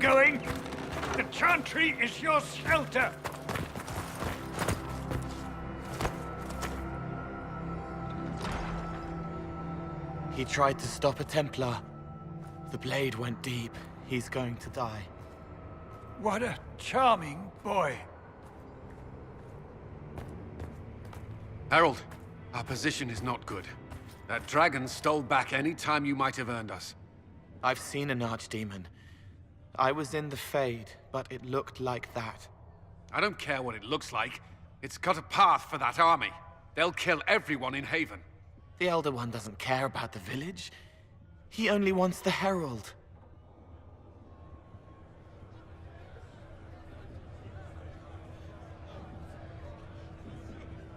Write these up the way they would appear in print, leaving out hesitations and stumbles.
going? The Chantry is your shelter! He tried to stop a Templar. The blade went deep. He's going to die. What a charming boy. Harold, our position is not good. That dragon stole back any time you might have earned us. I've seen an archdemon. I was in the Fade, but it looked like that. I don't care what it looks like. It's got a path for that army. They'll kill everyone in Haven. The Elder One doesn't care about the village. He only wants the Herald.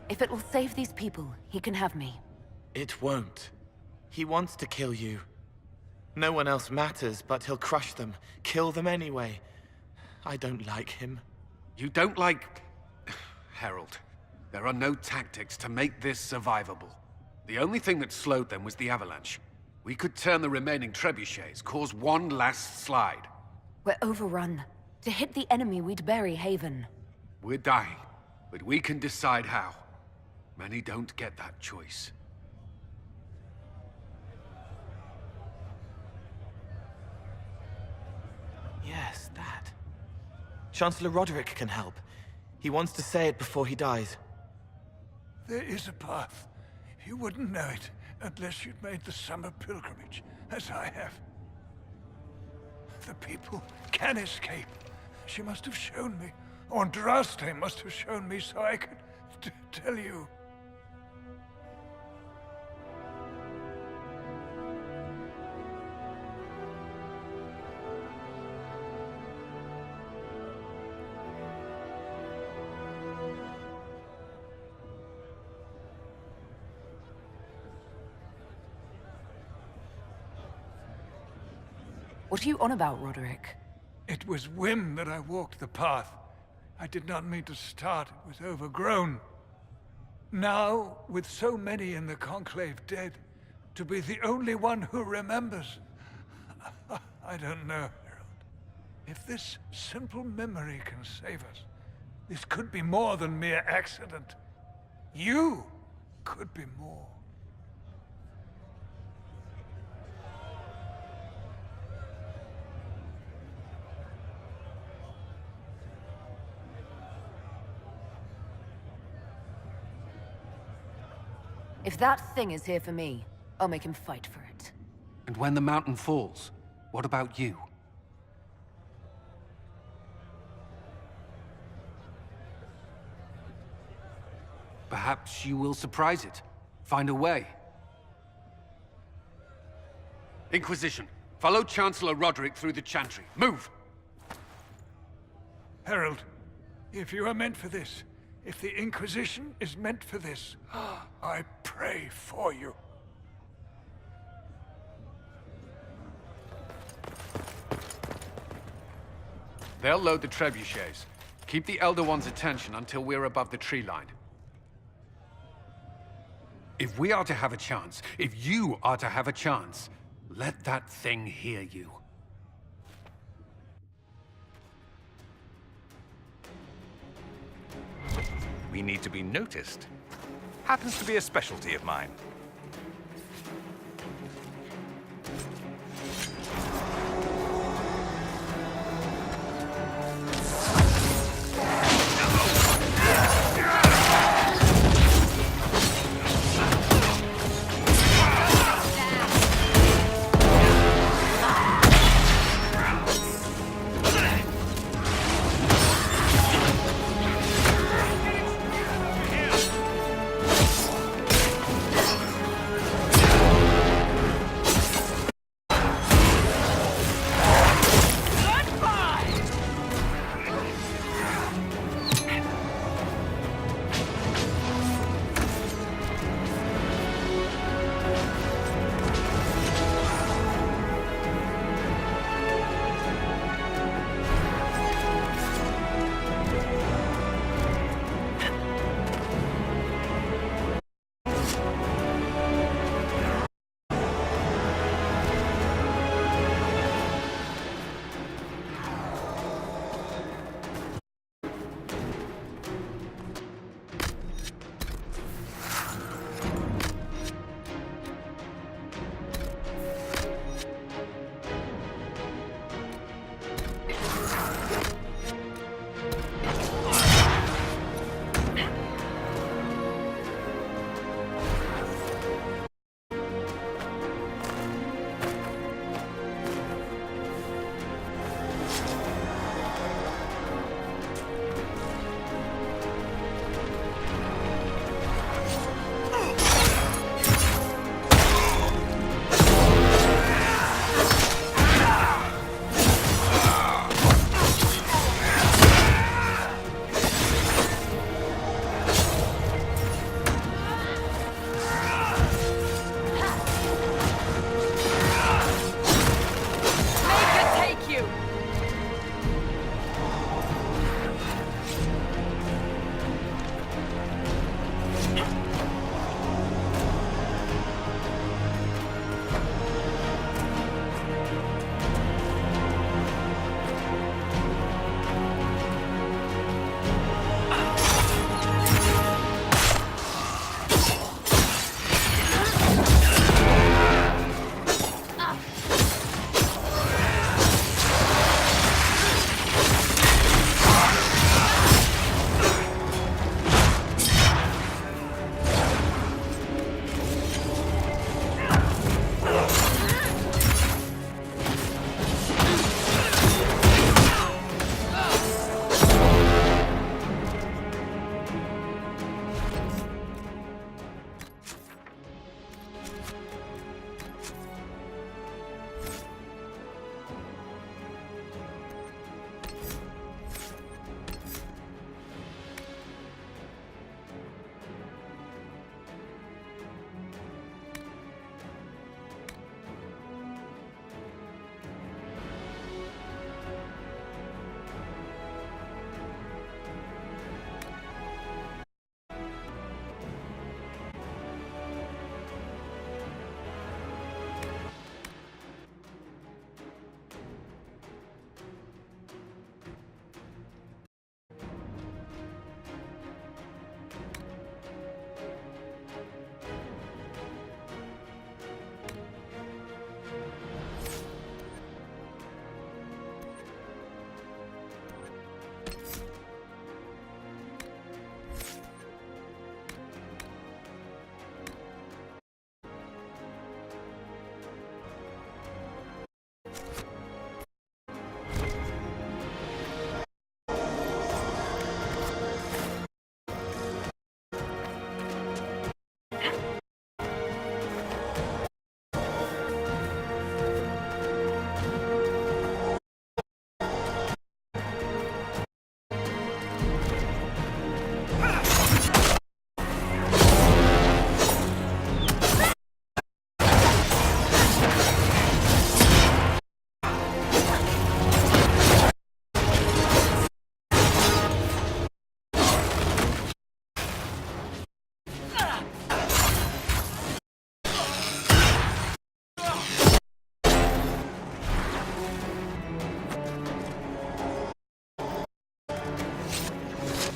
If it will save these people, he can have me. It won't. He wants to kill you. No one else matters, but he'll crush them, kill them anyway. I don't like him. You don't like... Harold, there are no tactics to make this survivable. The only thing that slowed them was the avalanche. We could turn the remaining trebuchets, cause one last slide. We're overrun. To hit the enemy, we'd bury Haven. We're dying, but we can decide how. Many don't get that choice. Yes, that. Chancellor Roderick can help. He wants to say it before he dies. There is a path. You wouldn't know it unless you'd made the summer pilgrimage, as I have. The people can escape. She must have shown me. Or Andraste must have shown me so I could tell you. What are you on about, Roderick? It was whim that I walked the path. I did not mean to start. It was overgrown. Now, with so many in the Conclave dead, to be the only one who remembers... I don't know, Harold. If this simple memory can save us, this could be more than mere accident. You could be more. If that thing is here for me, I'll make him fight for it. And when the mountain falls, what about you? Perhaps you will surprise it. Find a way. Inquisition, follow Chancellor Roderick through the Chantry. Move! Harold, if you are meant for this, if the Inquisition is meant for this, I pray for you. They'll load the trebuchets. Keep the Elder One's attention until we're above the tree line. If we are to have a chance, if you are to have a chance, let that thing hear you. We need to be noticed. Happens to be a specialty of mine.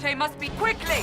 trebuchet must be quickly!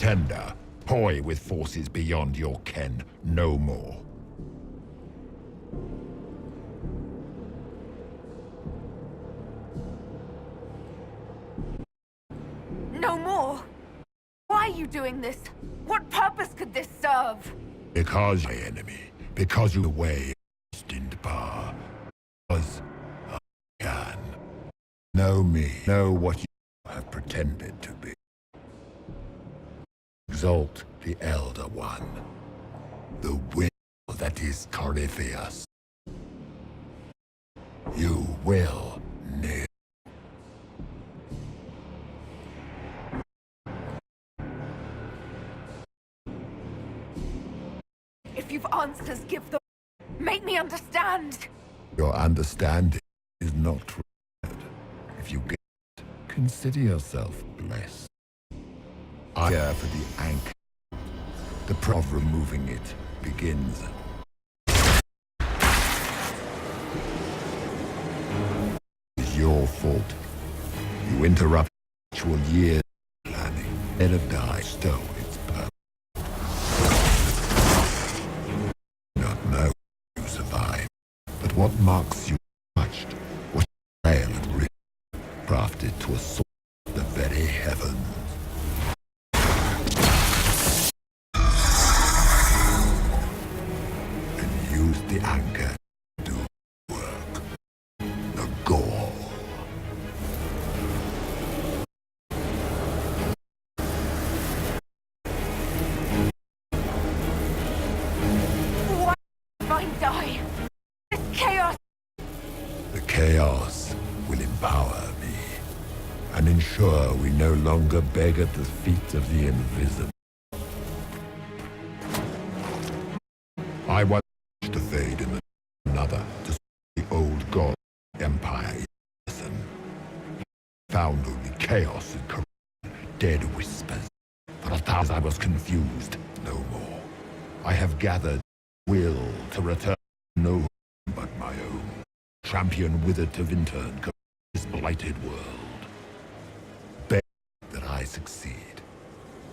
pretender. Toy with forces beyond your ken. No more. No more! Why are you doing this? What purpose could this serve? Because my enemy. Because you away destined power. Because I can. Know me. Know what you have pretended to be. Exalt the Elder One. The will that is Corypheus. You will kneel. If you've answers, give them. Make me understand. Your understanding is not required. If you get it, consider yourself blessed. I care for the anchor. The process of removing it begins. It's your fault. You interrupt actual years planning. Head of die stole its purpose. Not know you survive, but what marks you touched was frail and rich, crafted to assault the very heavens. Use the anchor to work. The goal. Why mine die? This chaos! The chaos will empower me and ensure we no longer beg at the feet of the invisible. I want to fade in another to see the old god empire listen. Found only chaos and corruption, dead whispers. For 1,000 I was confused, no more. I have gathered will to return no home but my own. Champion withered to Vintern this blighted world. Beg that I succeed,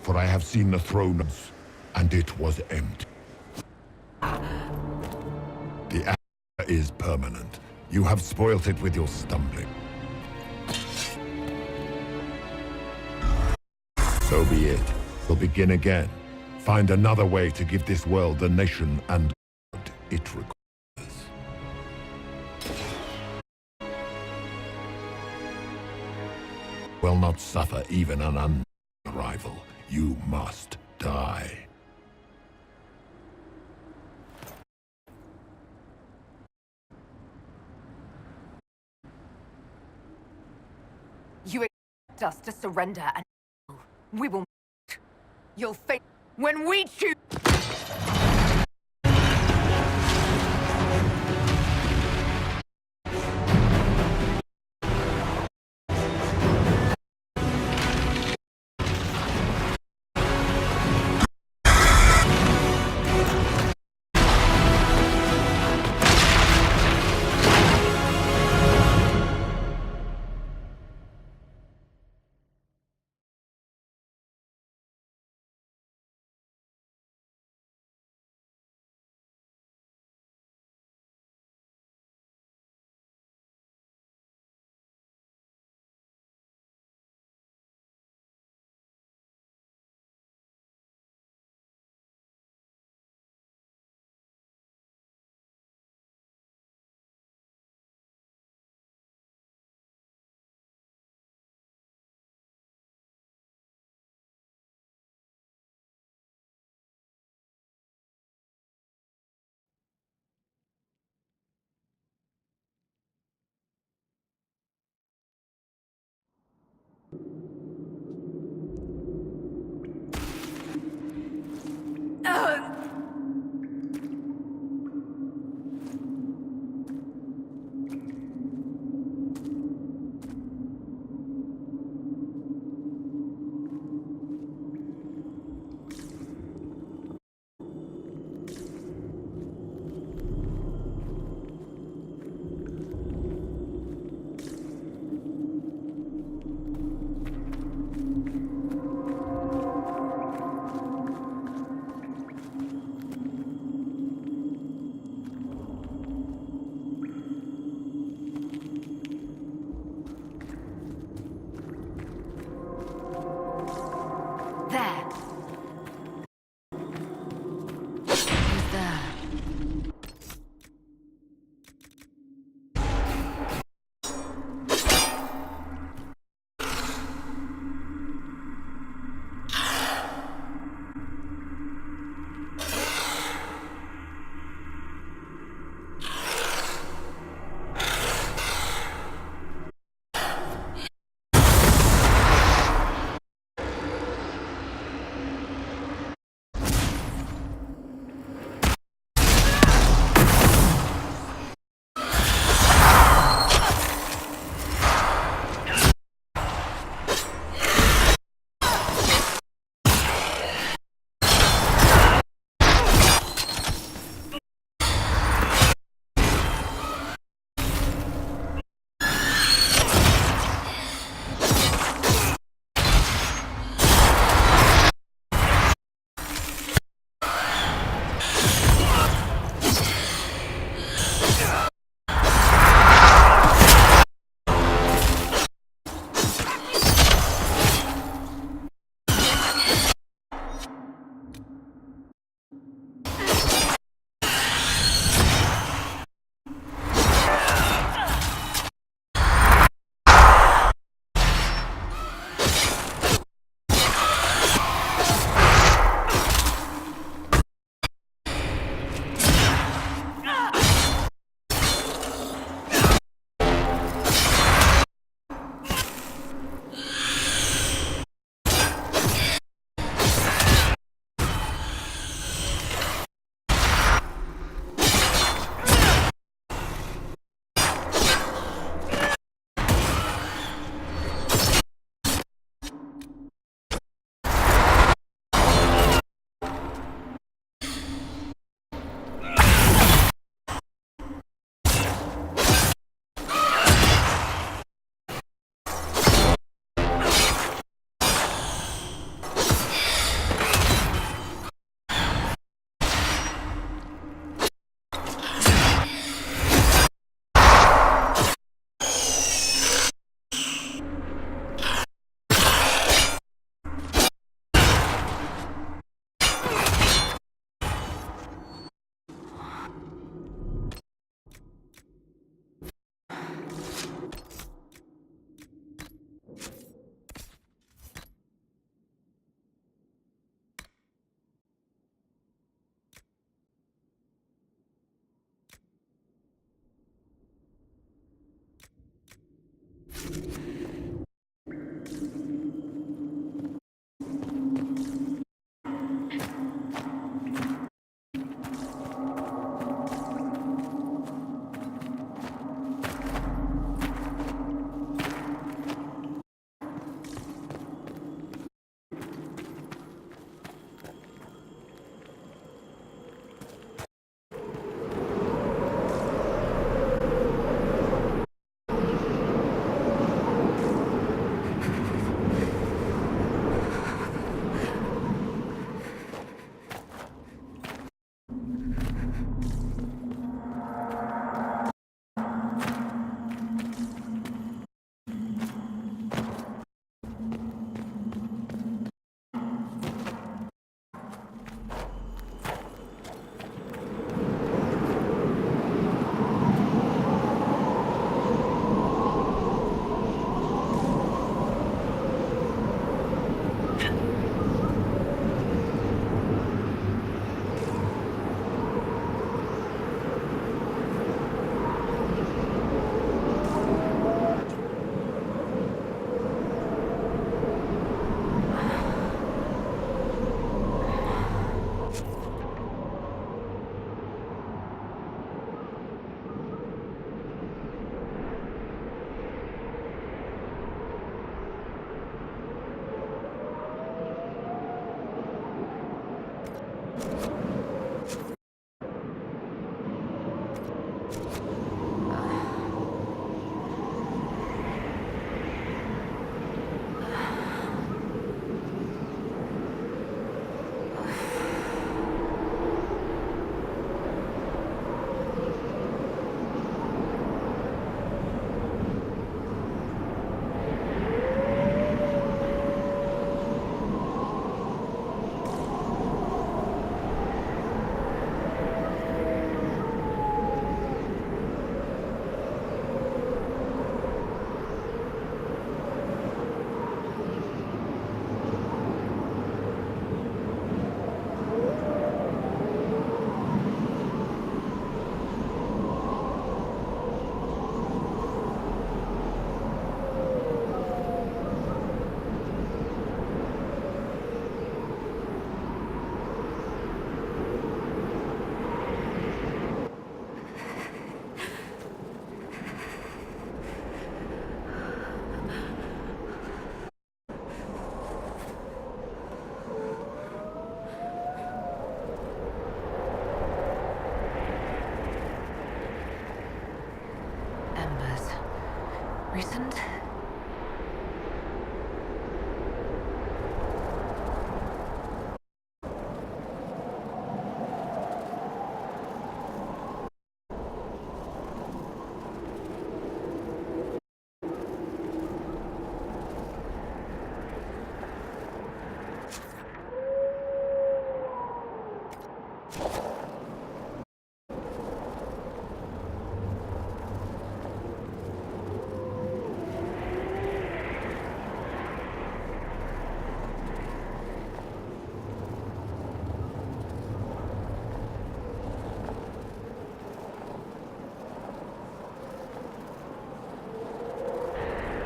for I have seen the throne and it was empty. The anchor is permanent. You have spoilt it with your stumbling. So be it. We'll begin again. Find another way to give this world the nation and God it requires. Will not suffer even an unknown arrival. You must die. You expect us to surrender and we will. You'll face when we choose. Embers. Recent?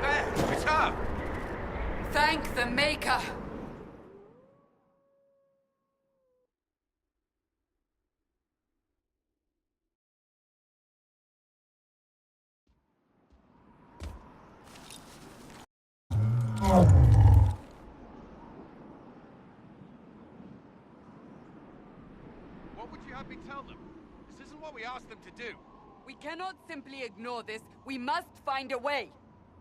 There! It's her! Thank the Maker! What would you have me tell them? This isn't what we asked them to do. We cannot simply ignore this. We must find a way.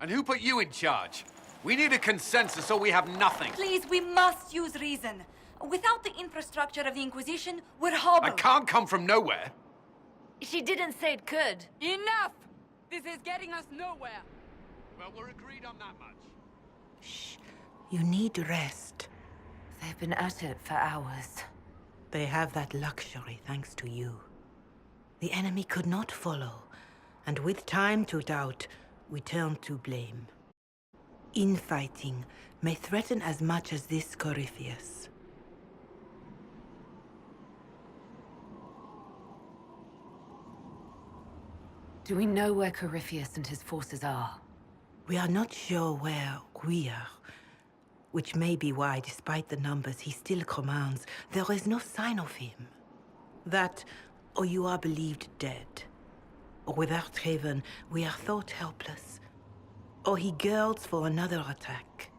And who put you in charge? We need a consensus or we have nothing. Please, we must use reason. Without the infrastructure of the Inquisition, we're I hobbled. can't come from nowhere. She didn't say it could. Enough! This is getting us nowhere. Well, we're agreed on that much. Shh. You need rest. They've been at it for hours. They have that luxury thanks to you. The enemy could not follow, and with time to doubt, we turn to blame. Infighting may threaten as much as this Corypheus. Do we know where Corypheus and his forces are? We are not sure where we are, which may be why, despite the numbers he still commands, there is no sign of him. That, or you are believed dead. Or without Haven, we are thought helpless. Or he girds for another attack.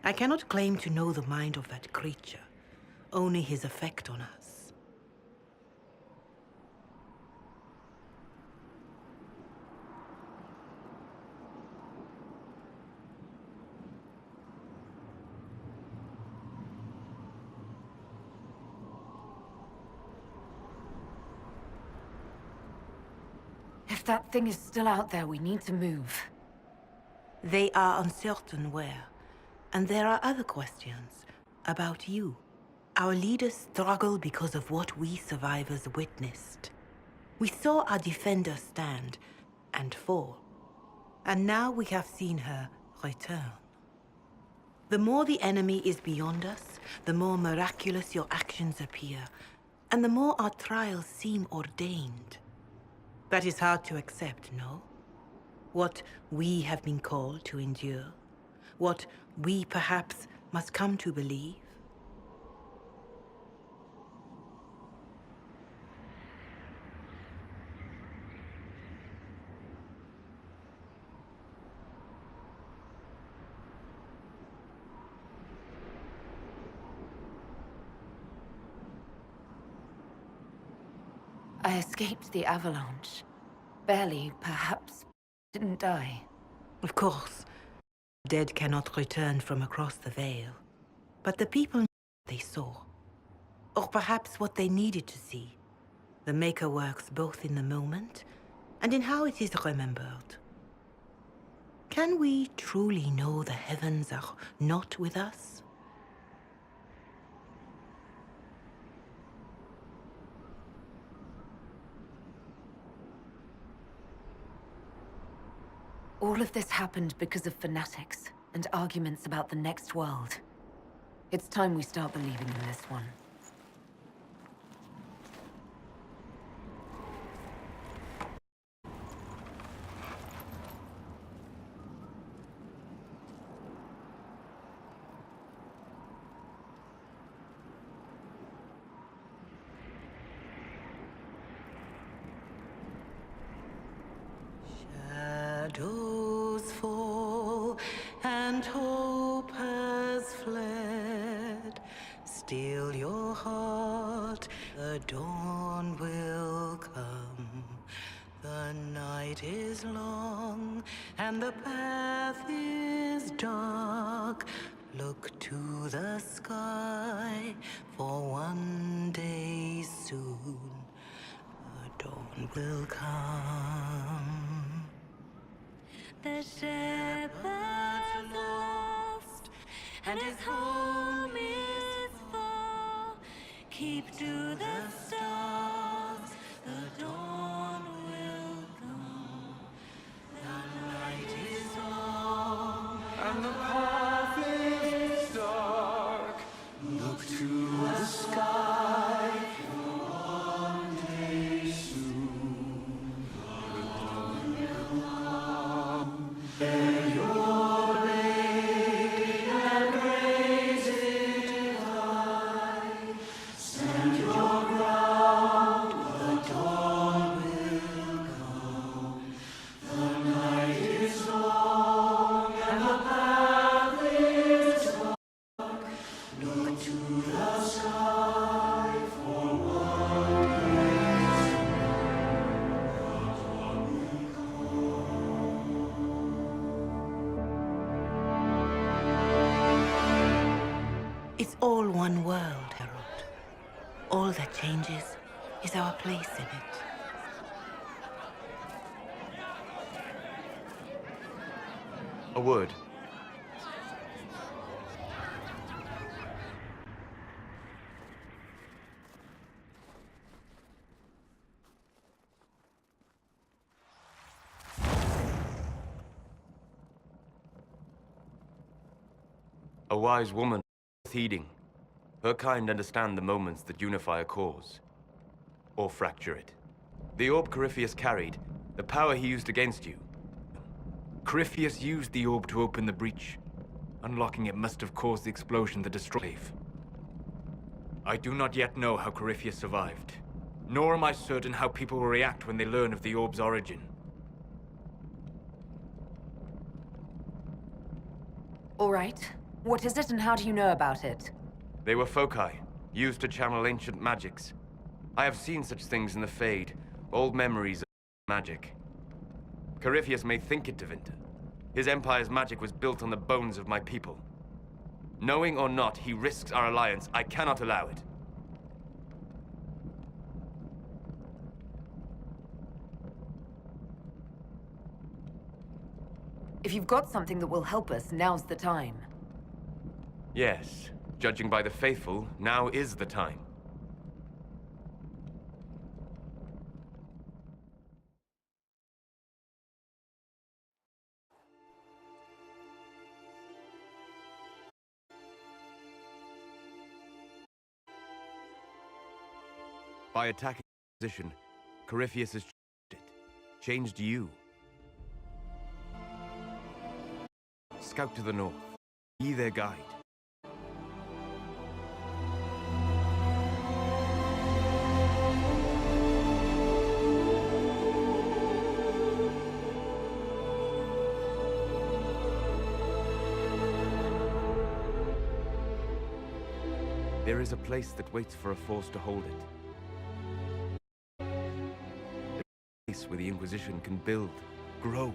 I cannot claim to know the mind of that creature, only his effect on us. If that thing is still out there, we need to move. They are uncertain where. And there are other questions about you. Our leaders struggle because of what we survivors witnessed. We saw our defenders stand and fall. And now we have seen her return. The more the enemy is beyond us, the more miraculous your actions appear, and the more our trials seem ordained. That is hard to accept, no? What we have been called to endure, what we perhaps must come to believe. I escaped the avalanche. Barely, perhaps. Didn't die. Of course, dead cannot return from across the veil. But the people knew what they saw. Or perhaps what they needed to see. The Maker works both in the moment and in how it is remembered. Can we truly know the heavens are not with us? All of this happened because of fanatics and arguments about the next world. It's time we start believing in this one. Shadows fall and hope has fled. Still your heart, the dawn will come. The night is long and the path is dark. Look to the sky, for one day soon the dawn will come. The shepherd's lost, and his home is far. Keep to the stars, the dawn will come. The night is long, and the path is dark. Look to the sky, for one day soon the dawn will come. Bear your blade and raise it high. Stand your ground, the dawn will come. The night is long and the path is dark. Look to the sky, for one day soon the dawn will come. It's all one world, Harold. All that changes is our place in it. A word. A wise woman worth heeding. Her kind understand the moments that unify a cause. Or fracture it. The orb Corypheus carried, the power he used against you. Corypheus used the orb to open the breach. Unlocking it must have caused the explosion that destroyed. I do not yet know how Corypheus survived, nor am I certain how people will react when they learn of the orb's origin. All right. What is it and how do you know about it? They were foci, used to channel ancient magics. I have seen such things in the Fade, old memories of magic. Corypheus may think it Tevinter. His empire's magic was built on the bones of my people. Knowing or not, he risks our alliance. I cannot allow it. If you've got something that will help us, now's the time. Yes, judging by the faithful, now is the time. By attacking the position, Corypheus has changed it. Changed you. Scout to the north. Be their guide. There is a place that waits for a force to hold it. place where the Inquisition can build, grow.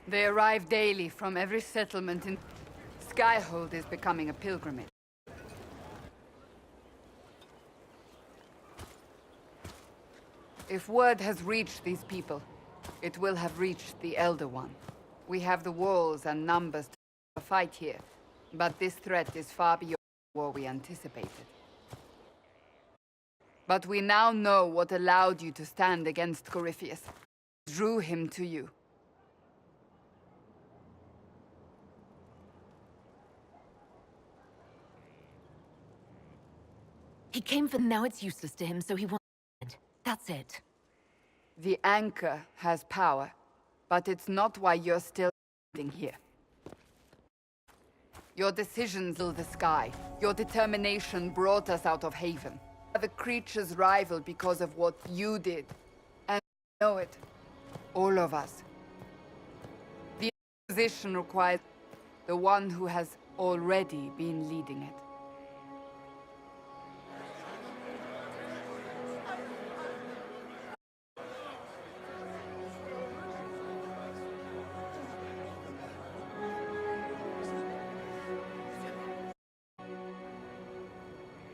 They arrive daily from every settlement in... Skyhold is becoming a pilgrimage. If word has reached these people, it will have reached the Elder One. We have the walls and numbers to fight here, but this threat is far beyond what we anticipated. But we now know what allowed you to stand against Corypheus, drew him to you. He came for now it's useless to him, so he wants it. That's it. The anchor has power, but it's not why you're still standing here. Your decisions fill the sky. Your determination brought us out of Haven. The creatures rival because of what you did. And you know it. All of us. The Inquisition requires the one who has already been leading it.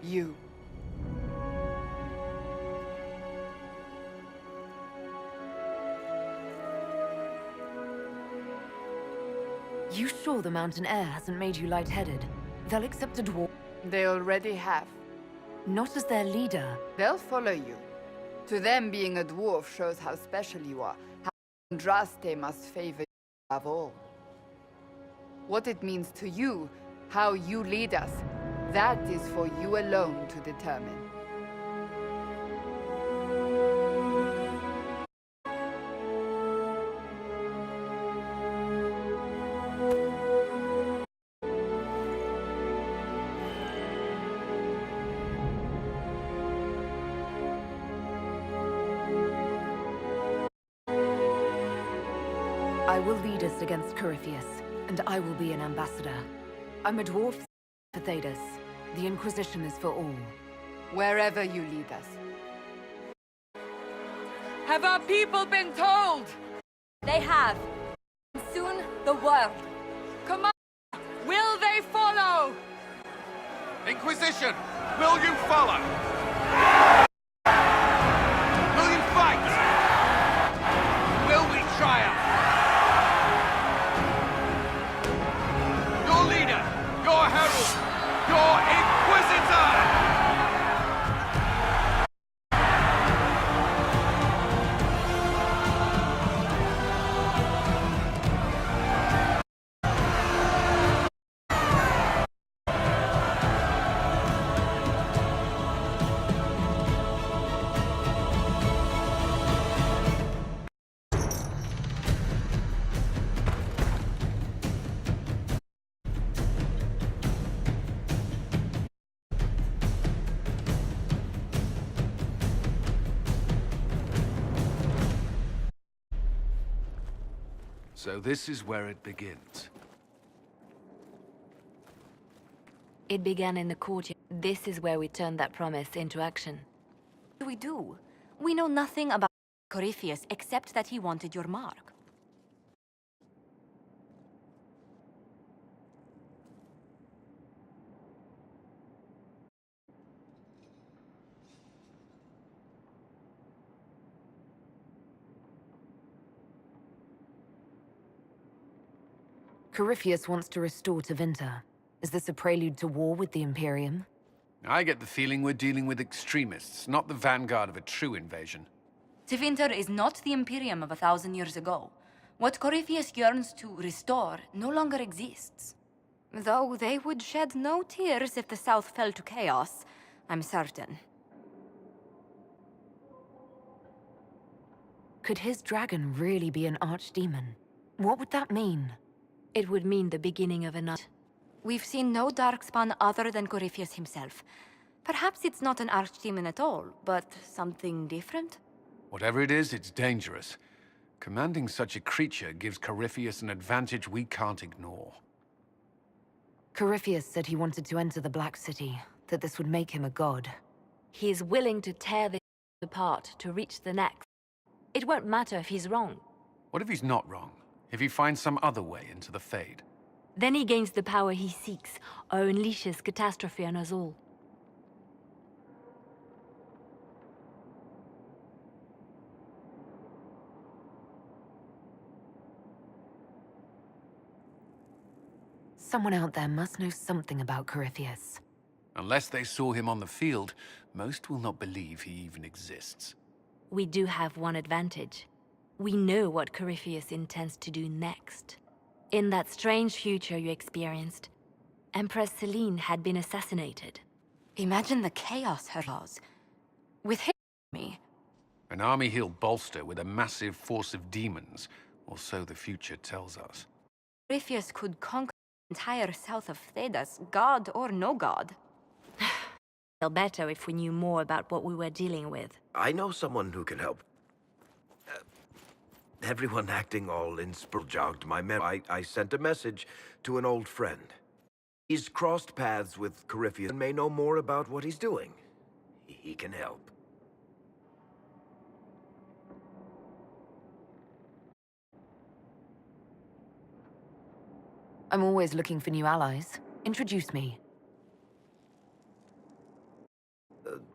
You. You sure the mountain air hasn't made you lightheaded? They'll accept a dwarf. They already have. Not as their leader. They'll follow you. To them, being a dwarf shows how special you are. How Andraste must favor you above all. What it means to you, how you lead us, that is for you alone to determine. I will lead us against Corypheus, and I will be an ambassador. I'm a dwarf for Thedas. The Inquisition is for all. Wherever you lead us. Have our people been told? They have. And soon, the world. Come on! Will they follow? Inquisition, will you follow? Will you fight? Will we triumph? Your leader, your herald, your Inquisitor! So this is where it begins. It began in the courtyard. This is where we turned that promise into action. We do. We know nothing about Corypheus except that he wanted your mark. Corypheus wants to restore Tevinter. Is this a prelude to war with the Imperium? I get the feeling we're dealing with extremists, not the vanguard of a true invasion. Tevinter is not the Imperium of 1,000 years ago. What Corypheus yearns to restore no longer exists. Though they would shed no tears if the South fell to chaos, I'm certain. Could his dragon really be an archdemon? What would that mean? It would mean the beginning of another. We've seen no darkspawn other than Corypheus himself. Perhaps it's not an archdemon at all, but something different? Whatever it is, it's dangerous. Commanding such a creature gives Corypheus an advantage we can't ignore. Corypheus said he wanted to enter the Black City, that this would make him a god. He is willing to tear this apart to reach the next. It won't matter if he's wrong. What if he's not wrong? If he finds some other way into the Fade? Then he gains the power he seeks, or unleashes catastrophe on us all. Someone out there must know something about Corypheus. Unless they saw him on the field, most will not believe he even exists. We do have one advantage. We know what Corypheus intends to do next. In that strange future you experienced, Empress Selene had been assassinated. Imagine the chaos her laws. With him, me. An army he'll bolster with a massive force of demons, or so the future tells us. Corypheus could conquer the entire south of Thedas, god or no god. Feel better if we knew more about what we were dealing with. I know someone who can help. Everyone acting all jogged my memory. I sent a message to an old friend. He's crossed paths with Corypheus and may know more about what he's doing. He can help. I'm always looking for new allies. Introduce me.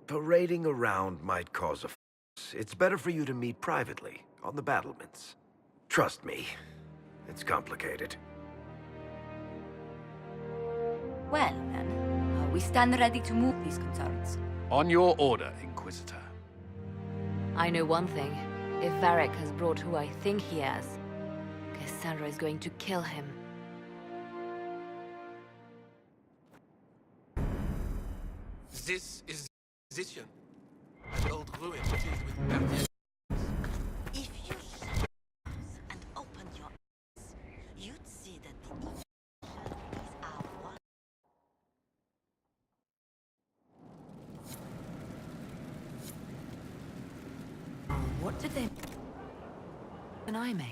Parading around might cause a fuss. It's better for you to meet privately, on the battlements. Trust me, it's complicated. Well, then, we stand ready to move these concerns. On your order, Inquisitor. I know one thing. If Varric has brought who I think he has, Cassandra is going to kill him. This is the Inquisition. An old ruin filled with murder. If you shut and opened your eyes, you'd see that the Inquisition is our one. What did they... Can I make?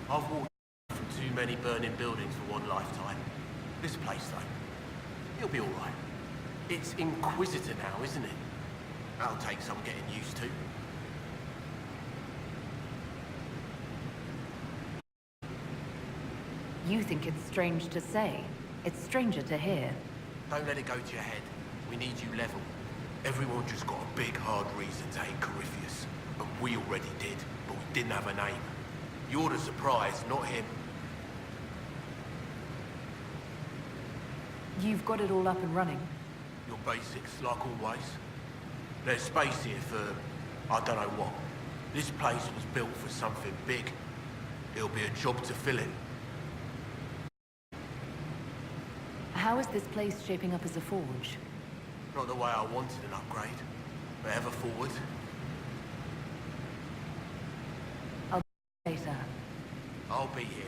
I've walked through too many burning buildings for one lifetime. This place, though, it'll be all right. It's Inquisitor now, isn't it? That'll take some getting used to. You think it's strange to say. It's stranger to hear. Don't let it go to your head. We need you level. Everyone just got a big, hard reason to hate Corypheus. And we already did, but we didn't have a name. You're the surprise, not him. You've got it all up and running. Your basics, like always. There's space here for, I don't know what. This place was built for something big. It'll be a job to fill in. How is this place shaping up as a forge? Not the way I wanted an upgrade, but ever forward. I'll be later. I'll be here.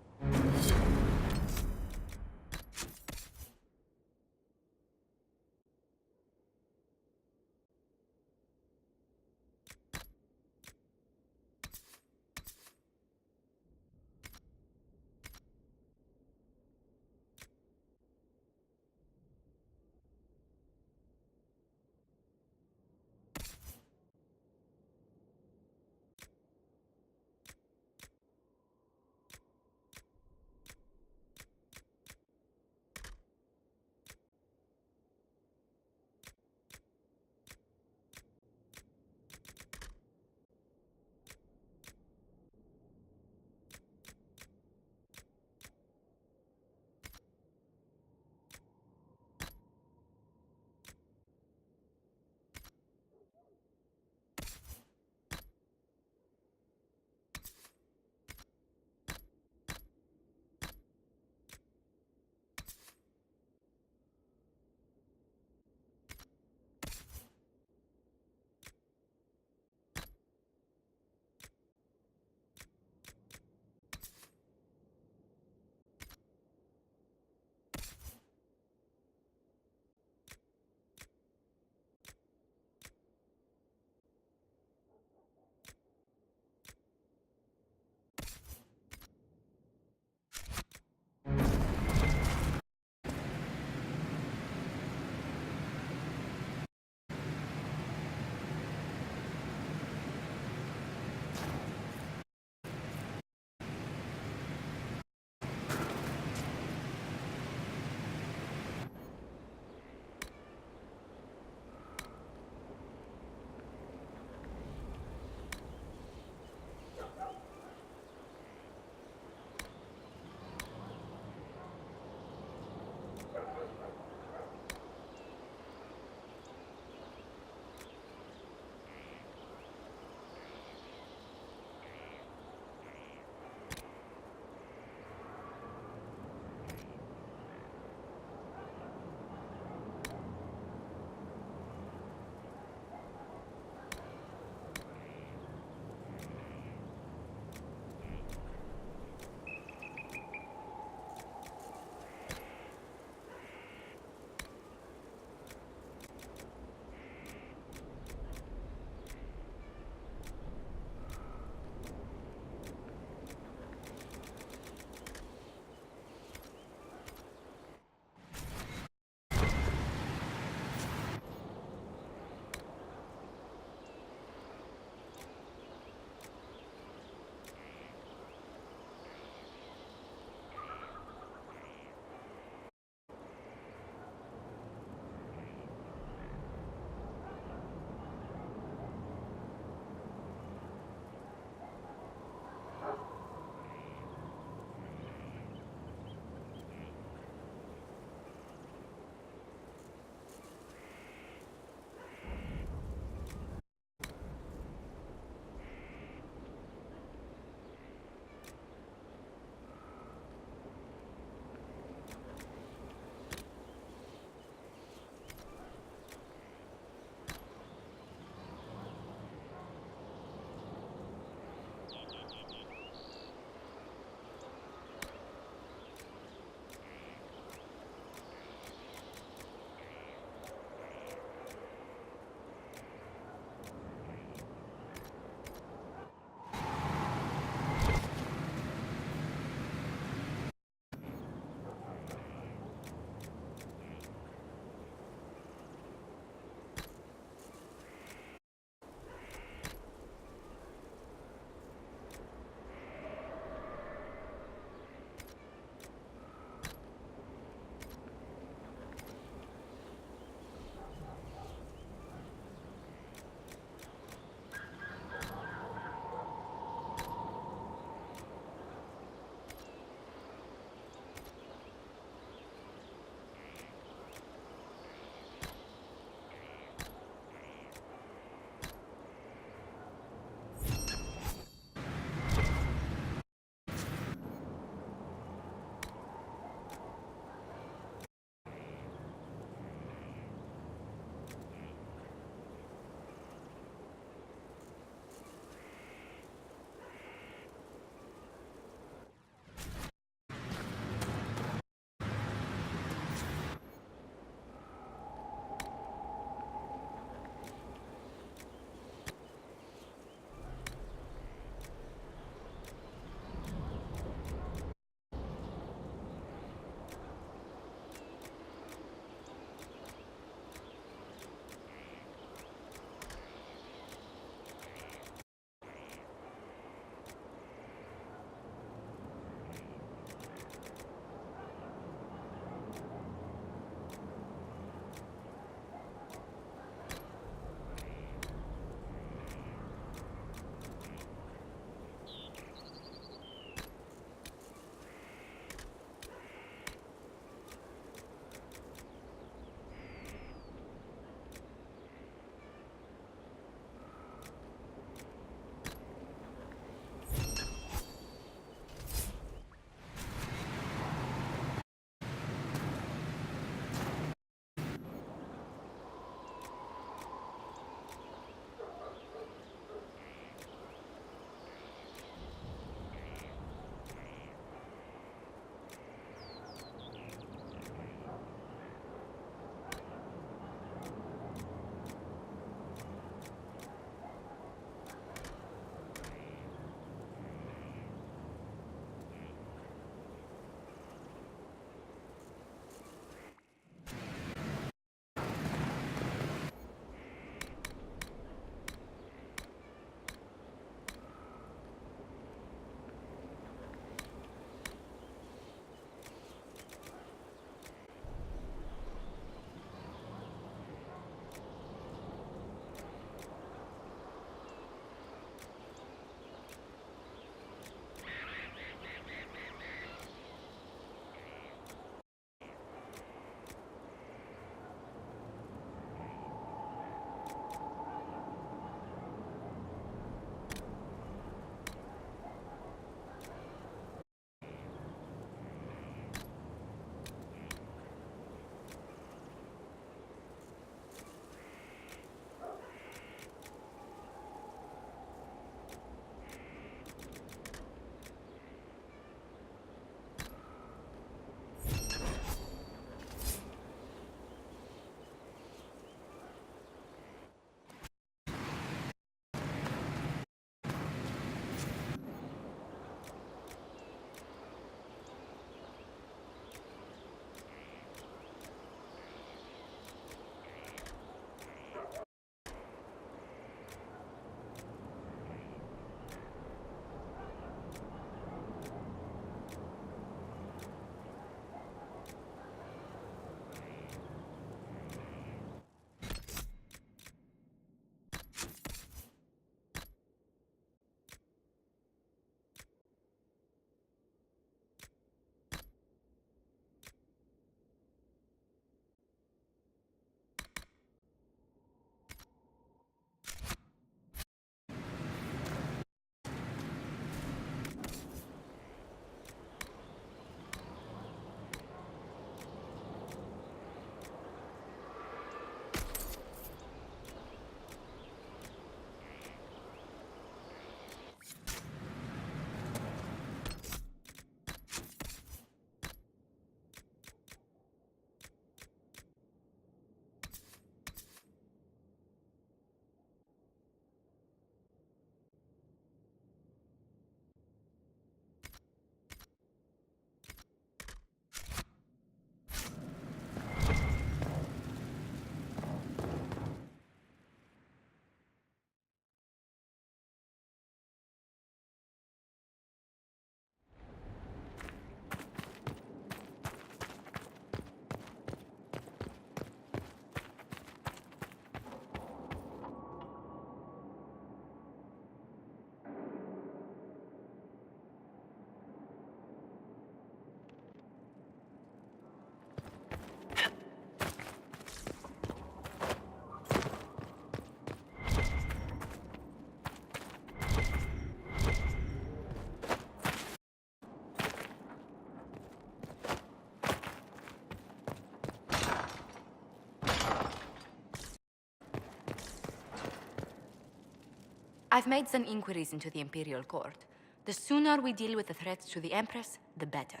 I've made some inquiries into the Imperial Court. The sooner we deal with the threats to the Empress, the better.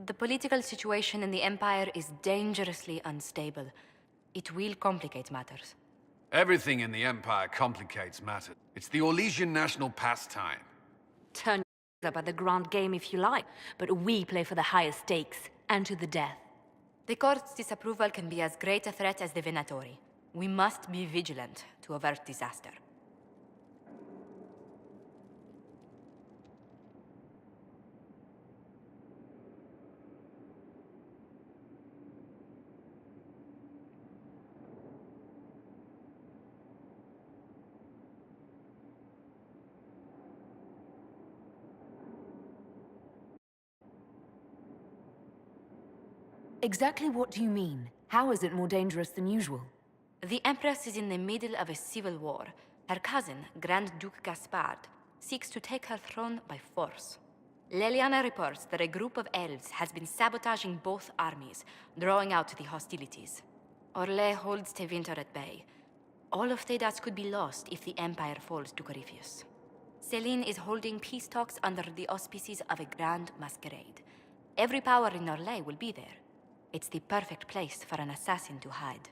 The political situation in the Empire is dangerously unstable. It will complicate matters. Everything in the Empire complicates matters. It's the Orlesian national pastime. Turn up at the grand game if you like, but we play for the highest stakes, and to the death. The court's disapproval can be as great a threat as the Venatori. We must be vigilant to avert disaster. Exactly what do you mean? How is it more dangerous than usual? The Empress is in the middle of a civil war. Her cousin, Grand Duke Gaspard, seeks to take her throne by force. Leliana reports that a group of elves has been sabotaging both armies, drawing out the hostilities. Orlais holds Tevinter at bay. All of Thedas could be lost if the Empire falls to Corypheus. Celine is holding peace talks under the auspices of a grand masquerade. Every power in Orlais will be there. It's the perfect place for an assassin to hide.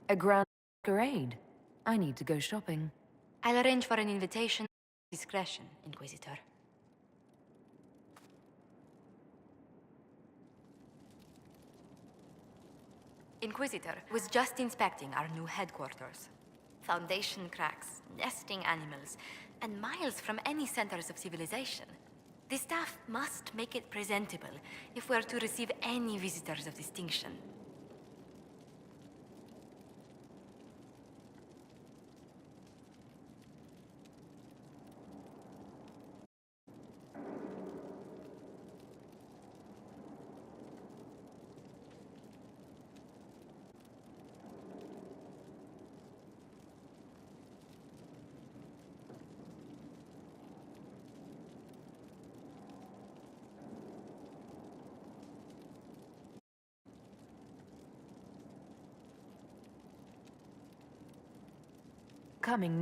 A grand masquerade. I need to go shopping. I'll arrange for an invitation. Discretion, Inquisitor. Inquisitor was just inspecting our new headquarters. Foundation cracks, nesting animals, and miles from any centers of civilization. The staff must make it presentable if we're to receive any visitors of distinction.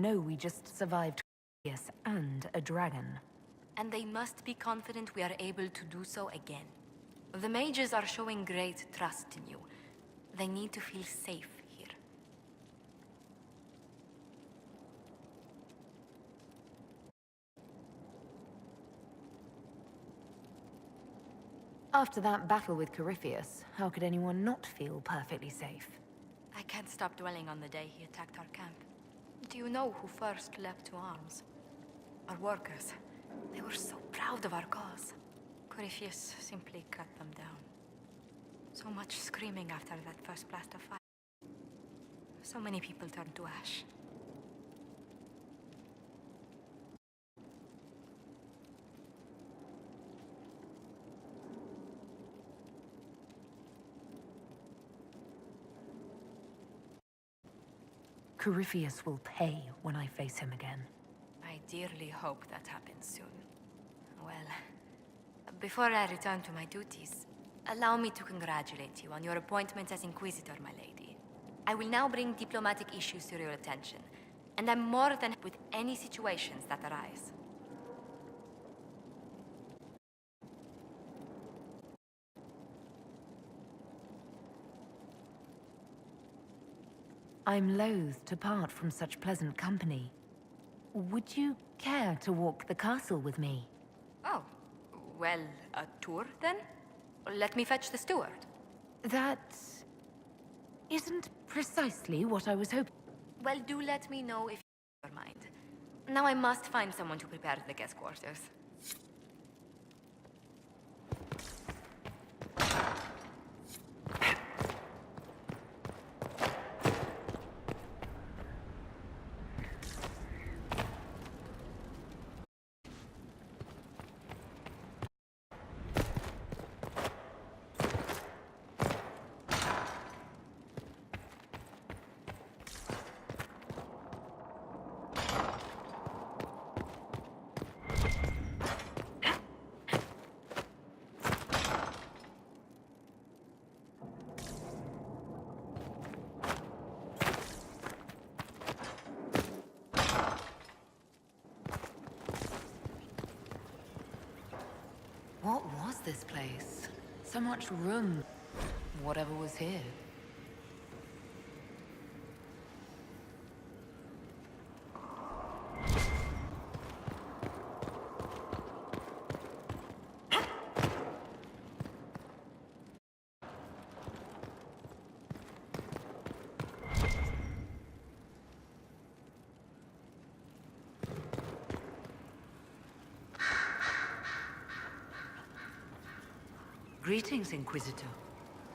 No, we just survived Corypheus and a dragon. And they must be confident we are able to do so again. The mages are showing great trust in you. They need to feel safe here. After that battle with Corypheus, how could anyone not feel perfectly safe? I can't stop dwelling on the day he attacked our camp. Do you know who first leapt to arms? Our workers. They were so proud of our cause. Corypheus simply cut them down. So much screaming after that first blast of fire. So many people turned to ash. Corypheus will pay when I face him again. I dearly hope that happens soon. Well, before I return to my duties, allow me to congratulate you on your appointment as Inquisitor, my lady. I will now bring diplomatic issues to your attention, and I'm more than with any situations that arise. I'm loath to part from such pleasant company. Would you care to walk the castle with me? Oh, well, a tour then? Let me fetch the steward. That isn't precisely what I was hoping. Well, do let me know if you change your mind. Now I must find someone to prepare the guest quarters. this place? So much room. Whatever was here. Greetings, Inquisitor.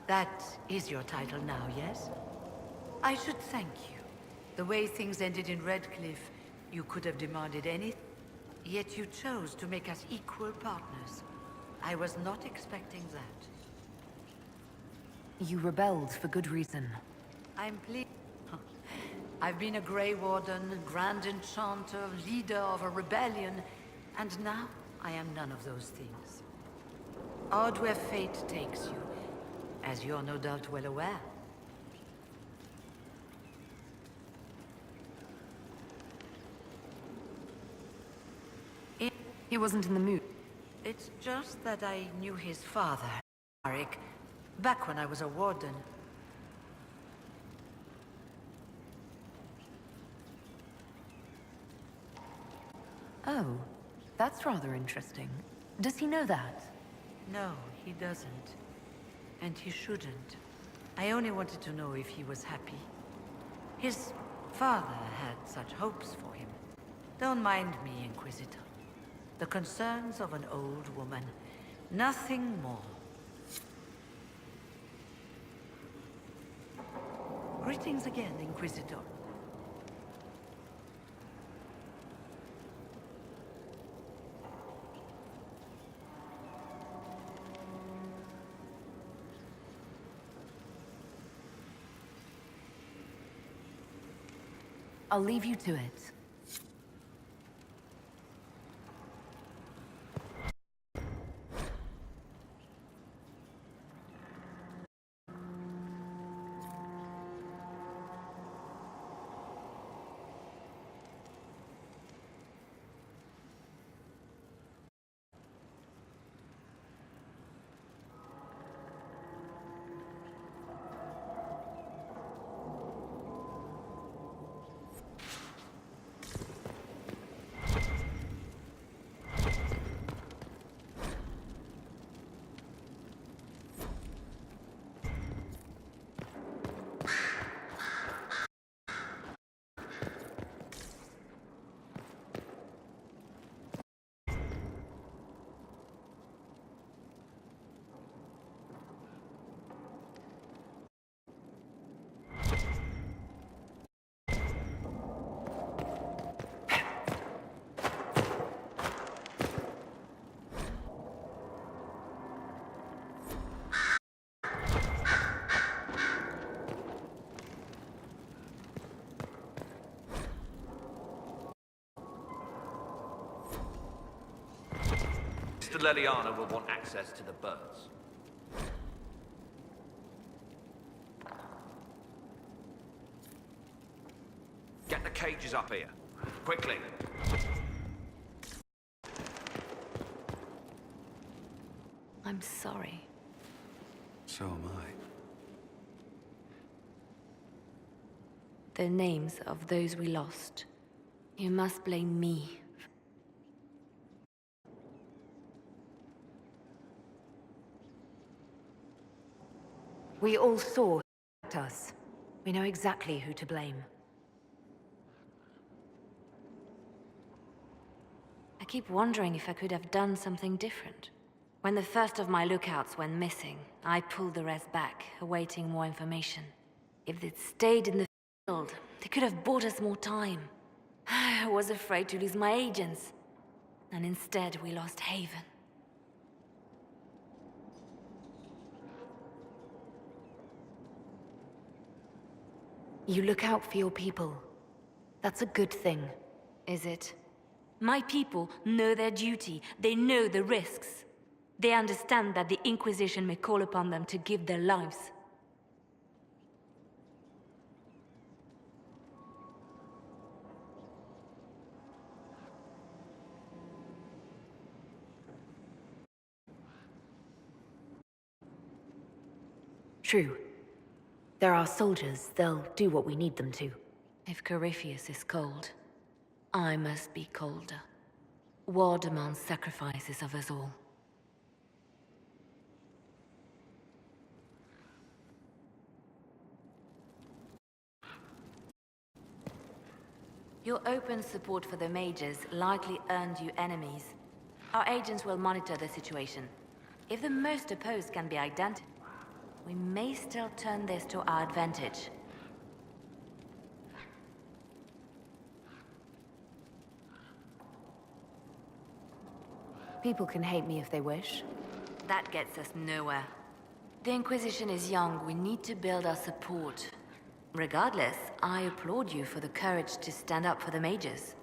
That is your title now, yes? I should thank you. The way things ended in Redcliffe, you could have demanded anything. Yet you chose to make us equal partners. I was not expecting that. You rebelled for good reason. I'm pleased. I've been a Grey Warden, Grand Enchanter, leader of a rebellion, and now I am none of those things. Odd where fate takes you, as you're no doubt well aware. He wasn't in the mood. It's just that I knew his father, Arik, back when I was a warden. Oh, that's rather interesting. Does he know that? No, he doesn't. And he shouldn't. I only wanted to know if he was happy. His father had such hopes for him. Don't mind me, Inquisitor. The concerns of an old woman. Nothing more. Greetings again, Inquisitor. I'll leave you to it. Mr. Leliana will want access to the birds. Get the cages up here. Quickly. I'm sorry. So am I. The names of those we lost. You must blame me. We all saw who attacked us. We know exactly who to blame. I keep wondering if I could have done something different. When the first of my lookouts went missing, I pulled the rest back, awaiting more information. If they'd stayed in the field, they could have bought us more time. I was afraid to lose my agents. And instead, we lost Haven. You look out for your people. That's a good thing. Is it? My people know their duty. They know the risks. They understand that the Inquisition may call upon them to give their lives. true. There are soldiers. They'll do what we need them to. If Corypheus is cold, I must be colder. War demands sacrifices of us all. Your open support for the mages likely earned you enemies. Our agents will monitor the situation. If the most opposed can be identified, we may still turn this to our advantage. People can hate me if they wish. That gets us nowhere. The Inquisition is young. We need to build our support. Regardless, I applaud you for the courage to stand up for the mages.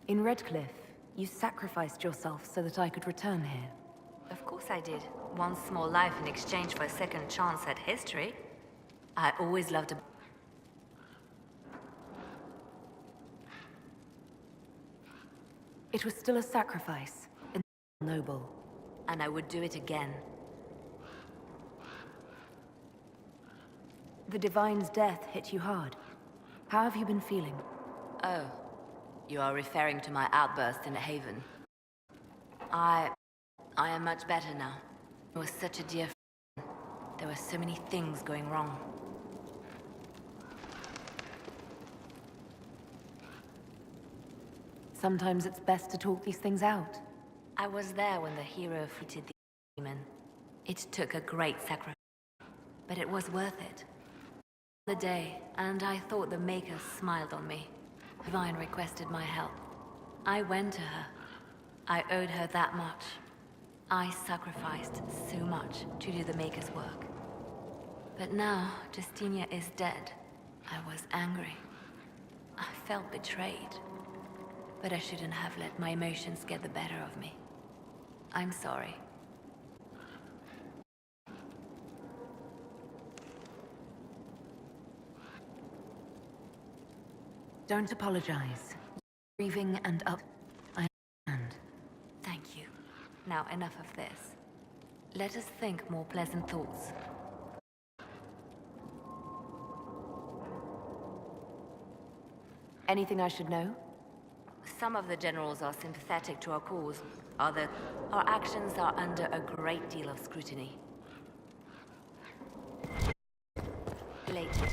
In Redcliffe, you sacrificed yourself so that I could return here. Of course I did. One small life in exchange for a second chance at history. I always loved a... It was still a sacrifice, and noble. And I would do it again. The Divine's death hit you hard. How have you been feeling? Oh, you are referring to my outburst in Haven. I am much better now. It was such a dear friend. There were so many things going wrong. Sometimes it's best to talk these things out. I was there when the hero defeated the demon. It took a great sacrifice, but it was worth it. The day, and I thought the Maker smiled on me. Divine requested my help. I went to her. I owed her that much. I sacrificed so much to do the Maker's work. But now, Justinia is dead. I was angry. I felt betrayed. But I shouldn't have let my emotions get the better of me. I'm sorry. Don't apologize. Grieving and up. I understand. Thank you. Now enough of this. Let us think more pleasant thoughts. Anything I should know? Some of the generals are sympathetic to our cause. Our actions are under a great deal of scrutiny. Later.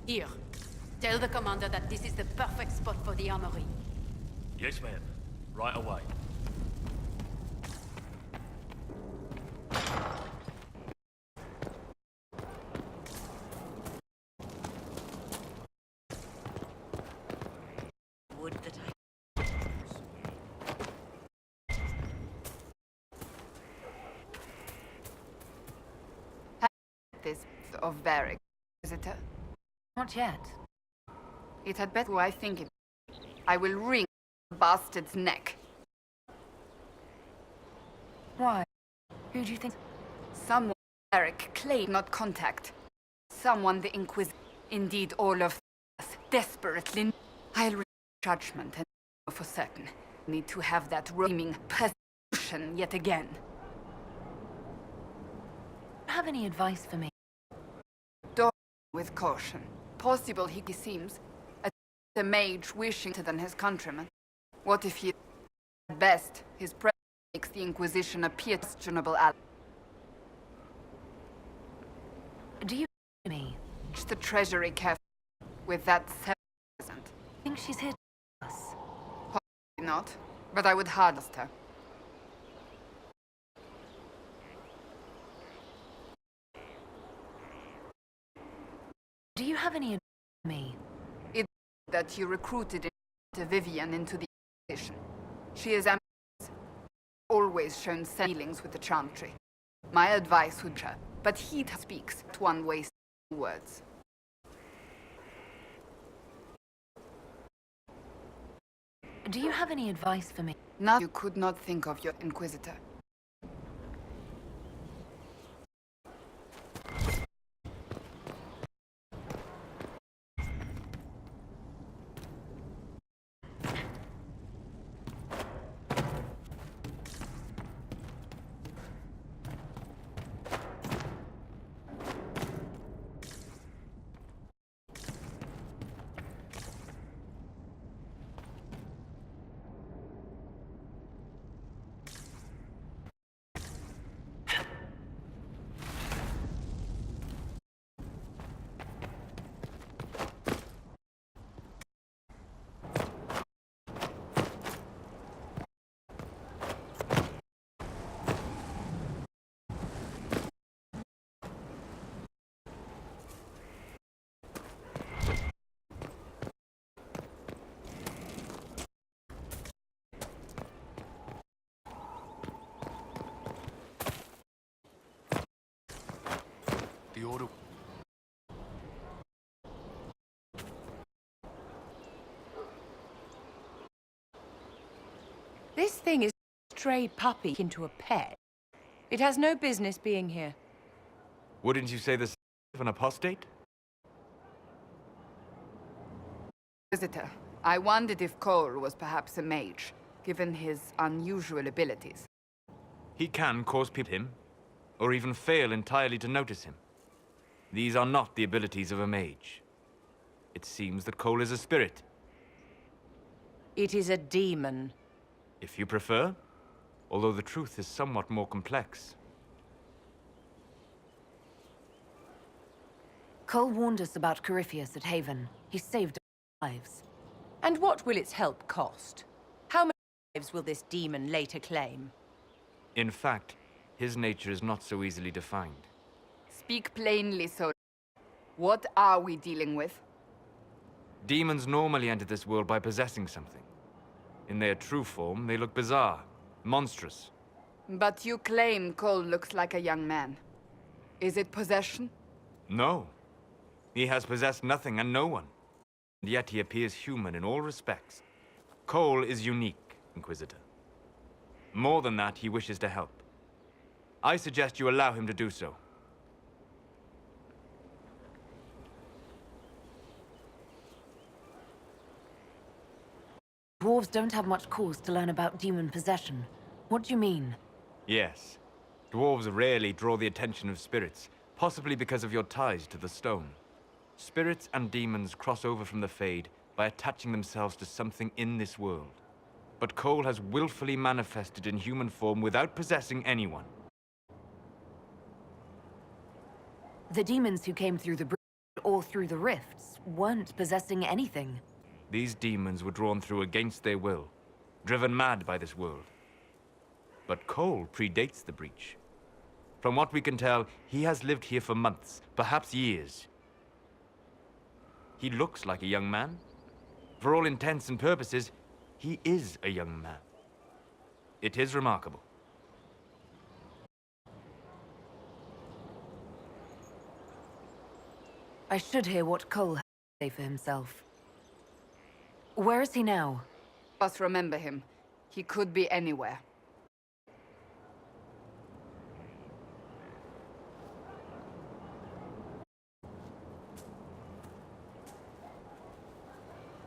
Here. Tell the commander that this is the perfect spot for the armory. Yes, ma'am. Right away. Would that This of Varric, visitor? Not yet. It had better, I think it I will wring the bastard's neck. Why? Who do you think? Someone Eric claimed not contact. Someone the Inquisition. Indeed, all of us desperately. I'll reach judgment and know for certain. Need to have that roaming persecution yet again. Have any advice for me? Do with caution. Possible he seems a mage wishing to than his countrymen. What if he, at best, his presence makes the Inquisition appear questionable ally? Do you me? The treasury carefully with that present. Think she's here to us? Possibly not, but I would hardest her. Do you have any advice for me? It's that you recruited Vivian into the Inquisition. She is ambitious, always shown feelings with the Chantry. My advice would be, but he speaks one way words. Do you have any advice for me? Now you could not think of your Inquisitor. The order... This thing is a stray puppy into a pet. It has no business being here. Wouldn't you say this of an apostate? Visitor, I wondered if Cole was perhaps a mage, given his unusual abilities. He can cause people him, or even fail entirely to notice him. These are not the abilities of a mage. It seems that Cole is a spirit. It is a demon. If you prefer, although the truth is somewhat more complex. Cole warned us about Corypheus at Haven. He saved our lives. And what will its help cost? How many lives will this demon later claim? In fact, his nature is not so easily defined. Speak plainly, so. What are we dealing with? Demons normally enter this world by possessing something. In their true form, they look bizarre, monstrous. But you claim Cole looks like a young man. Is it possession? No. He has possessed nothing and no one. And yet he appears human in all respects. Cole is unique, Inquisitor. More than that, he wishes to help. I suggest you allow him to do so. Dwarves don't have much cause to learn about demon possession. What do you mean? Yes. Dwarves rarely draw the attention of spirits, possibly because of your ties to the stone. Spirits and demons cross over from the Fade by attaching themselves to something in this world. But Cole has willfully manifested in human form without possessing anyone. The demons who came through the bridge or through the rifts weren't possessing anything. These demons were drawn through against their will, driven mad by this world. But Cole predates the breach. From what we can tell, he has lived here for months, perhaps years. He looks like a young man. For all intents and purposes, he is a young man. It is remarkable. I should hear what Cole has to say for himself. Where is he now? Must remember him. He could be anywhere.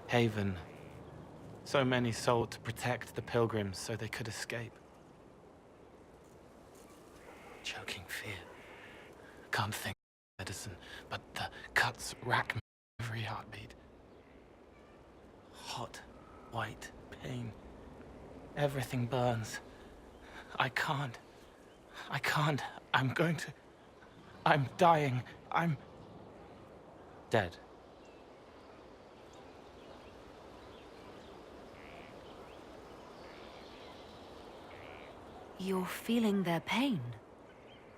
Haven. So many sold to protect the pilgrims so they could escape. Choking fear. Can't think of medicine, but the cuts rack me every heartbeat. Hot, white pain. Everything burns. I can't. I'm going to... I'm dying. I'm... dead. You're feeling their pain?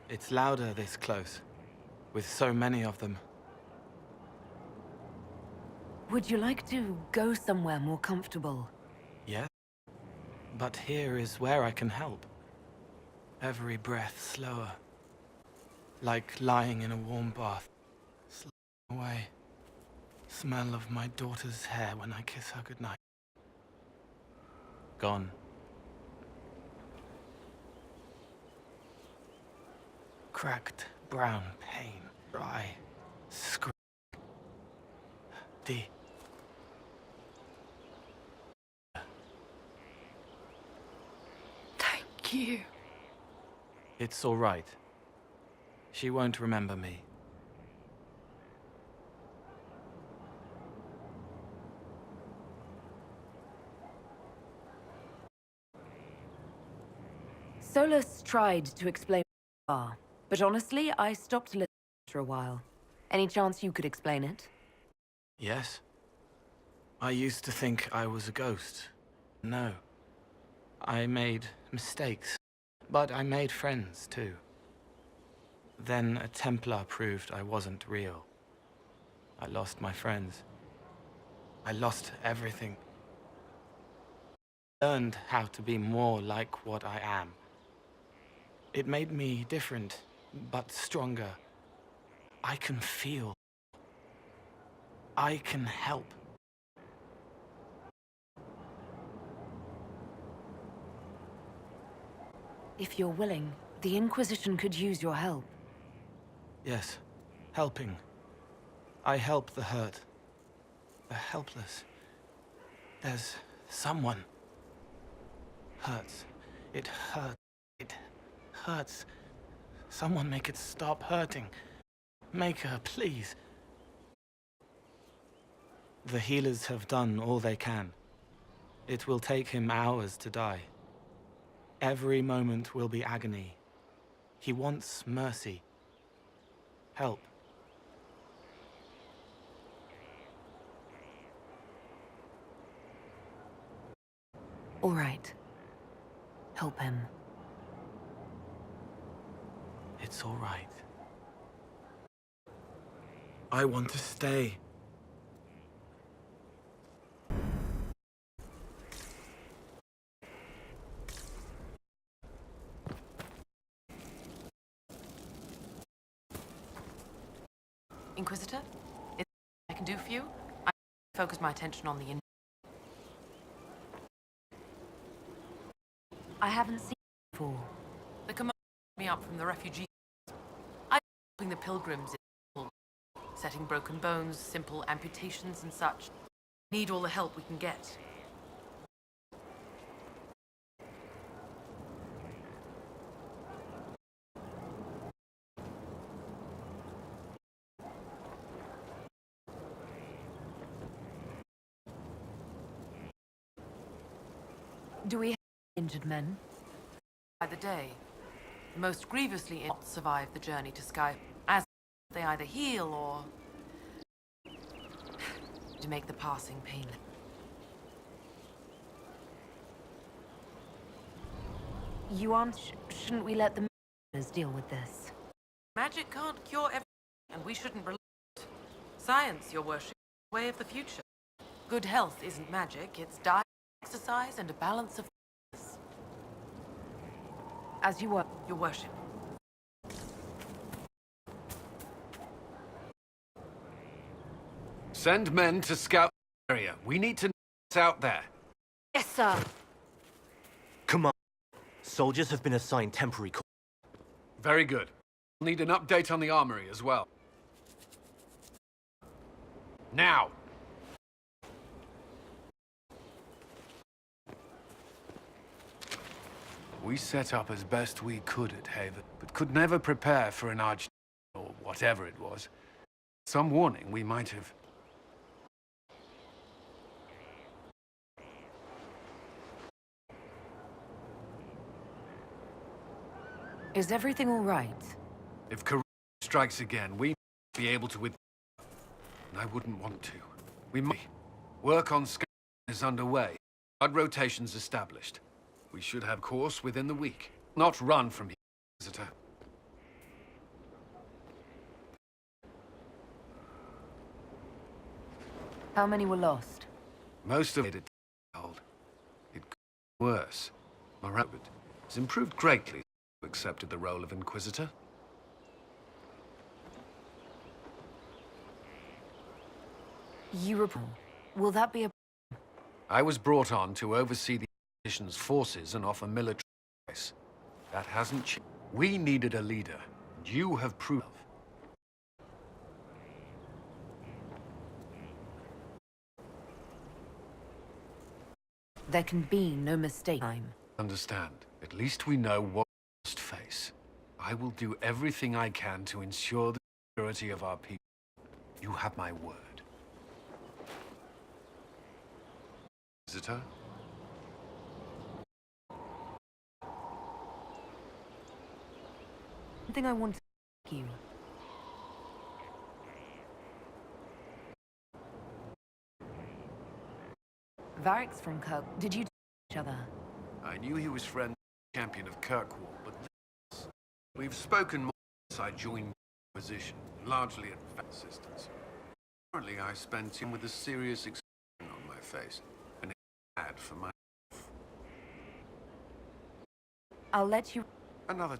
It's louder this close, with so many of them. Would you like to go somewhere more comfortable? Yeah? But here is where I can help. Every breath slower. Like lying in a warm bath. Slipping away. Smell of my daughter's hair when I kiss her goodnight. Gone. Cracked, brown pain. Dry. Scream. Deep. Thank you. It's all right. She won't remember me. Solus tried to explain what you are, but honestly, I stopped listening after a while. Any chance you could explain it? Yes? I used to think I was a ghost. No. I made mistakes, but I made friends too. Then a Templar proved I wasn't real. I lost my friends. I lost everything. I learned how to be more like what I am. It made me different, but stronger. I can feel. I can help. If you're willing, the Inquisition could use your help. Yes, helping. I help the hurt. The helpless. There's someone. Hurts. It hurts. It hurts. Someone make it stop hurting. Make her, please. The healers have done all they can. It will take him hours to die. Every moment will be agony. He wants mercy. Help. All right. Help him. It's all right. I want to stay. Inquisitor? Is there I can do for you? I focus my attention on the I haven't seen you before. The command picked me up from the refugee. I'm helping the pilgrims in setting broken bones, simple amputations and such. Need all the help we can get. Do we have injured men? By the day, the most grievously ill survive the journey to Sky, as they either heal or to make the passing painless. You aren't... shouldn't we let the masters deal with this? Magic can't cure everything, and we shouldn't rely on it. Science, your worship, is the way of the future. Good health isn't magic, it's diet, exercise, and a balance of things. As you were, your worship. Send men to scout the area. We need to know It's out there. Yes, sir. Come on. Soldiers have been assigned temporary quarters. Very good. Need an update on the armory as well. Now! We set up as best we could at Haven, but could never prepare for an arch... or whatever it was. Some warning we might have... Is everything all right? If Korea strikes again, we might be able to with... And I wouldn't want to. We might... Work on scan is underway. Guard rotations established. We should have course within the week. Not run from here, visitor. How many were lost? Most of it old. It could be worse. Morale has improved greatly since you accepted the role of Inquisitor. You report. Will that be a... I was brought on to oversee the Inquisition's forces and offer military advice. That hasn't changed. We needed a leader, and you have proved. There can be no mistake. Understand. At least we know what we must face. I will do everything I can to ensure the security of our people. You have my word. Visitor? One thing I want to ask you. Varric's from Kirk. Did you each other? I knew he was friend champion of Kirkwall, but this... We've spoken more since I joined the Inquisition, largely at assistance. Currently, I spent him with a serious expression on my face, and it's bad for my... I'll let you... Another...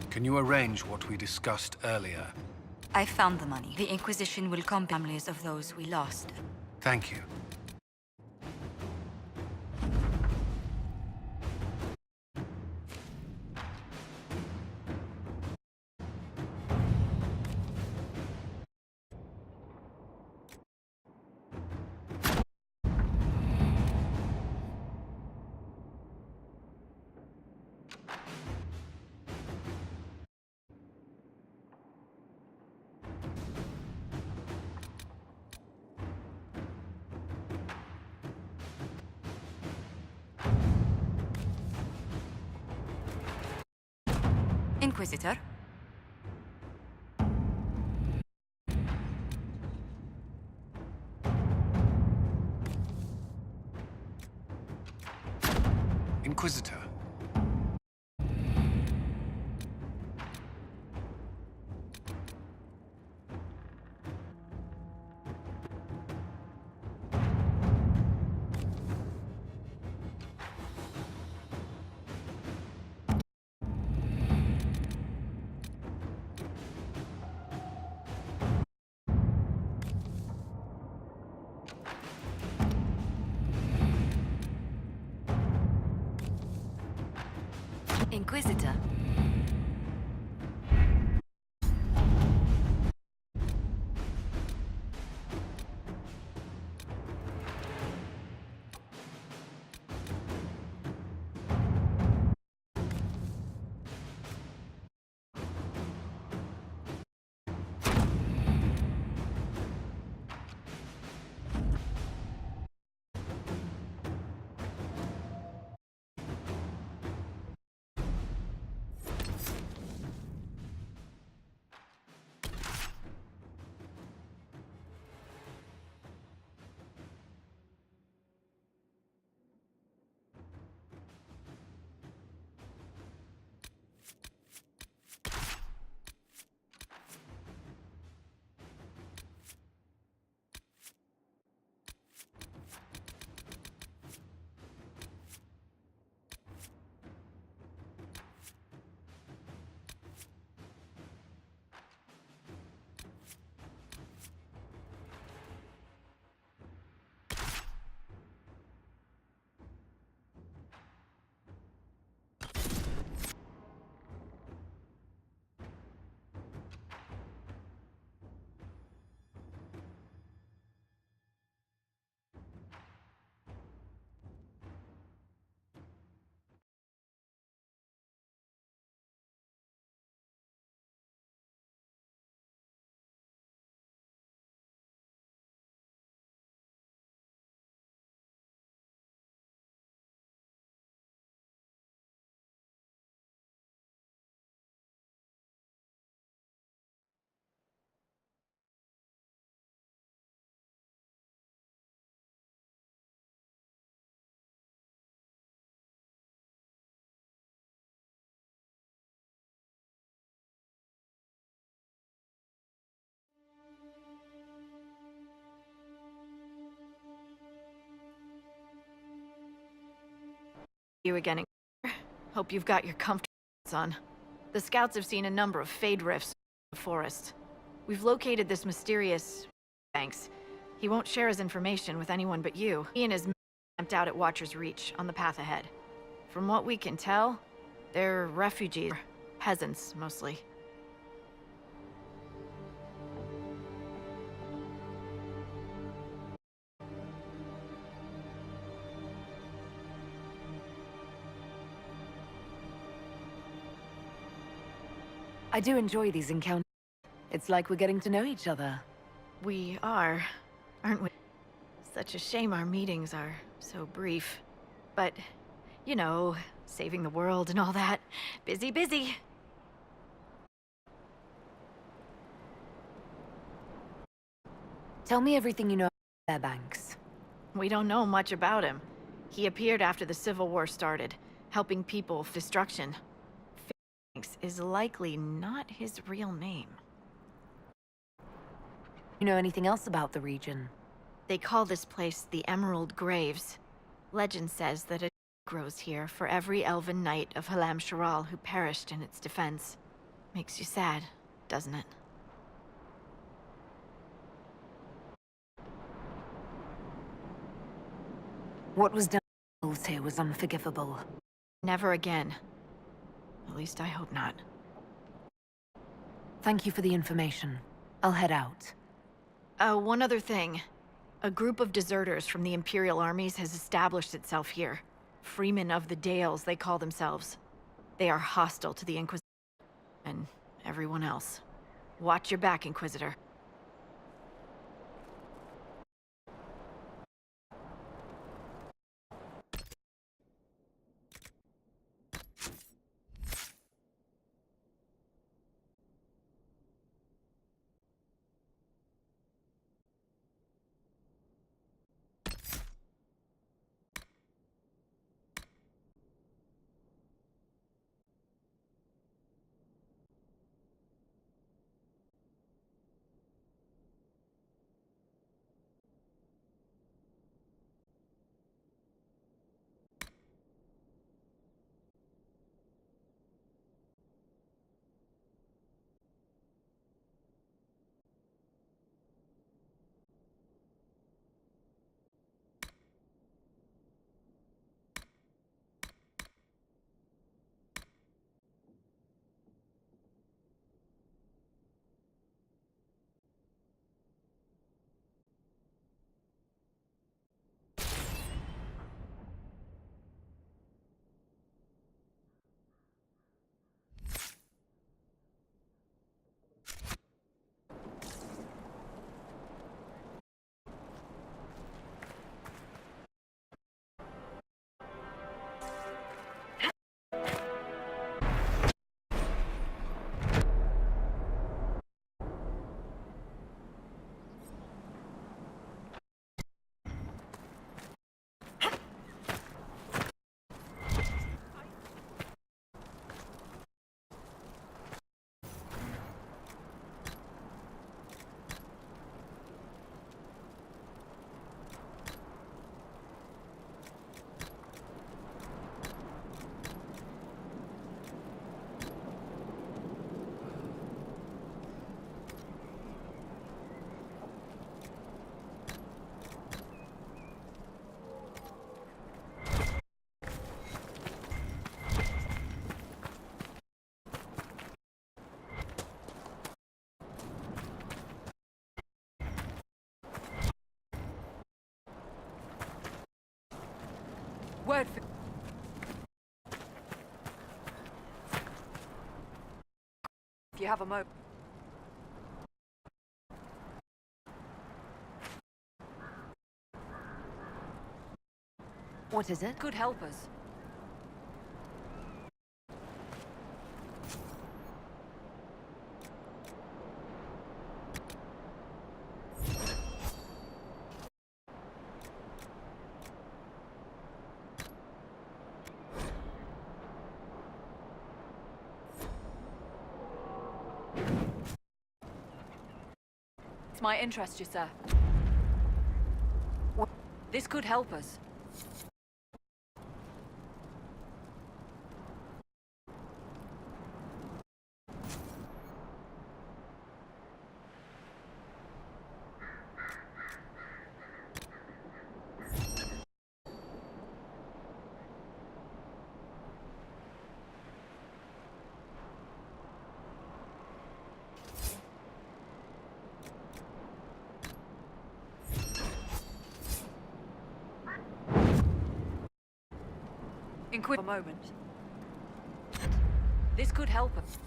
Can you arrange what we discussed earlier? I found the money. The Inquisition will comp families of those we lost. Thank you. Inquisitor? Inquisitor. Inquisitor. You again. Hope you've got your comfortables on. The scouts have seen a number of fade rifts in the forest. We've located this mysterious... Banks. He won't share his information with anyone but you. He and his men camped out at Watcher's Reach, on the path ahead. From what we can tell, they're refugees. Peasants, mostly. I do enjoy these encounters. It's like we're getting to know each other. We are, aren't we? Such a shame our meetings are so brief. But, you know, saving the world and all that. Busy, busy. Tell me everything you know about Fairbanks. We don't know much about him. He appeared after the Civil War started, helping people with destruction. Fairbanks is likely not his real name. You know anything else about the region? They call this place the Emerald Graves. Legend says that a grows here for every elven knight of Halam Sharal who perished in its defense. Makes you sad, doesn't it? What was done to the wolves here was unforgivable. Never again. At least I hope not. Thank you for the information. I'll head out. One other thing. A group of deserters from the Imperial armies has established itself here. Freemen of the Dales, they call themselves. They are hostile to the Inquisition and everyone else. Watch your back, Inquisitor. Word for... If you have a moment. What is it? Could help us. It's my interest, you sir. This could help us. In quick moment. This could help us.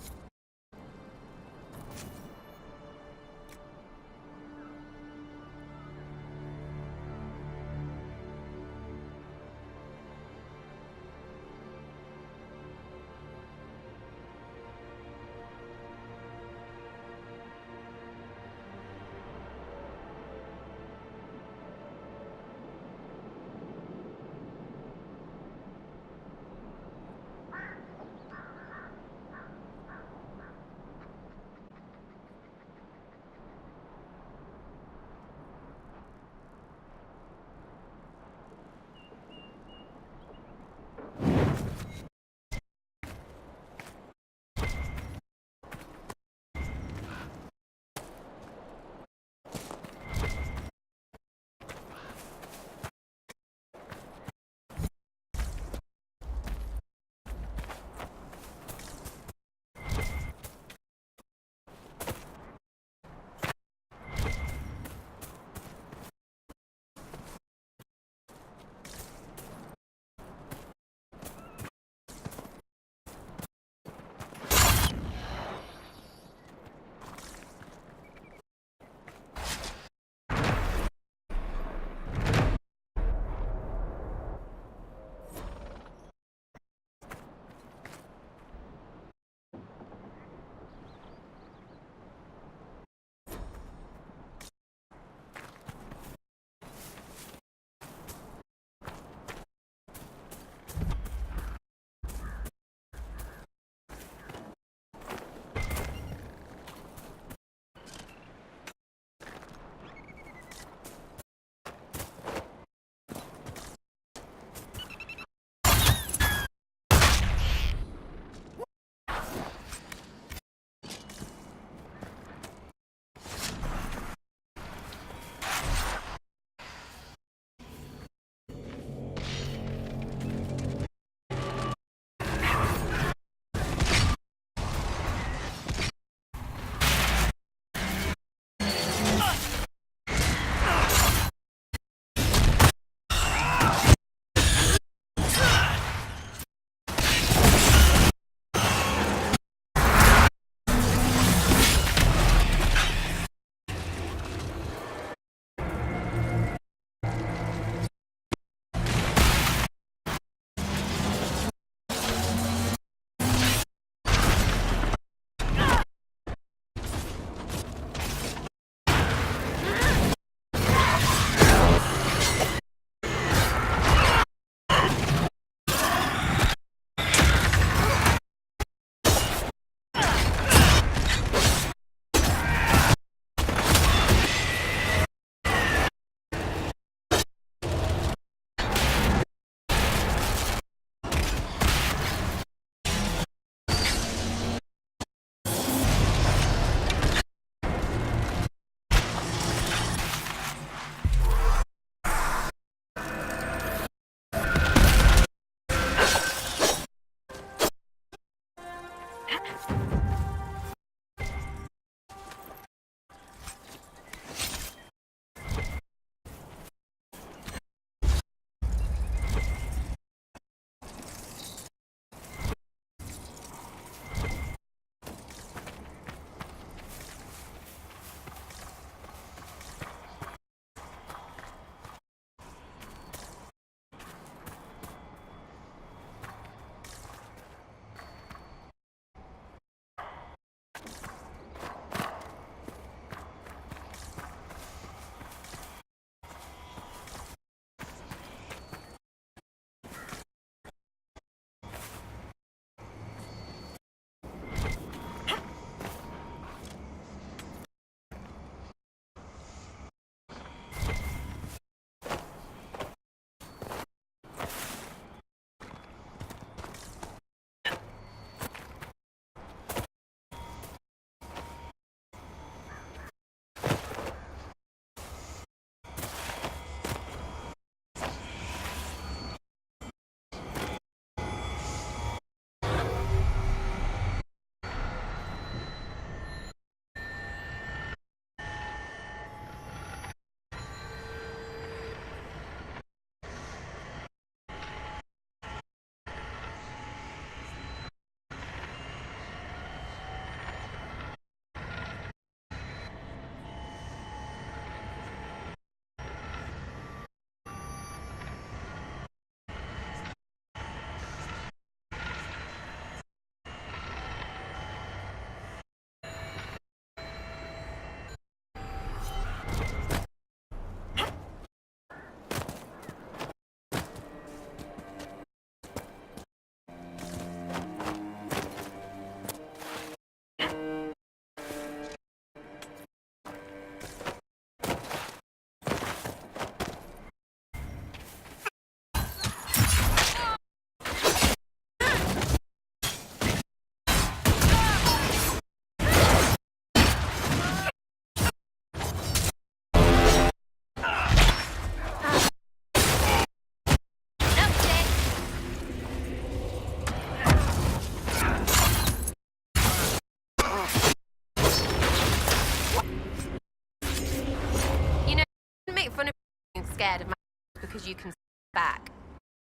You know, you can make fun of being scared of my because you can back.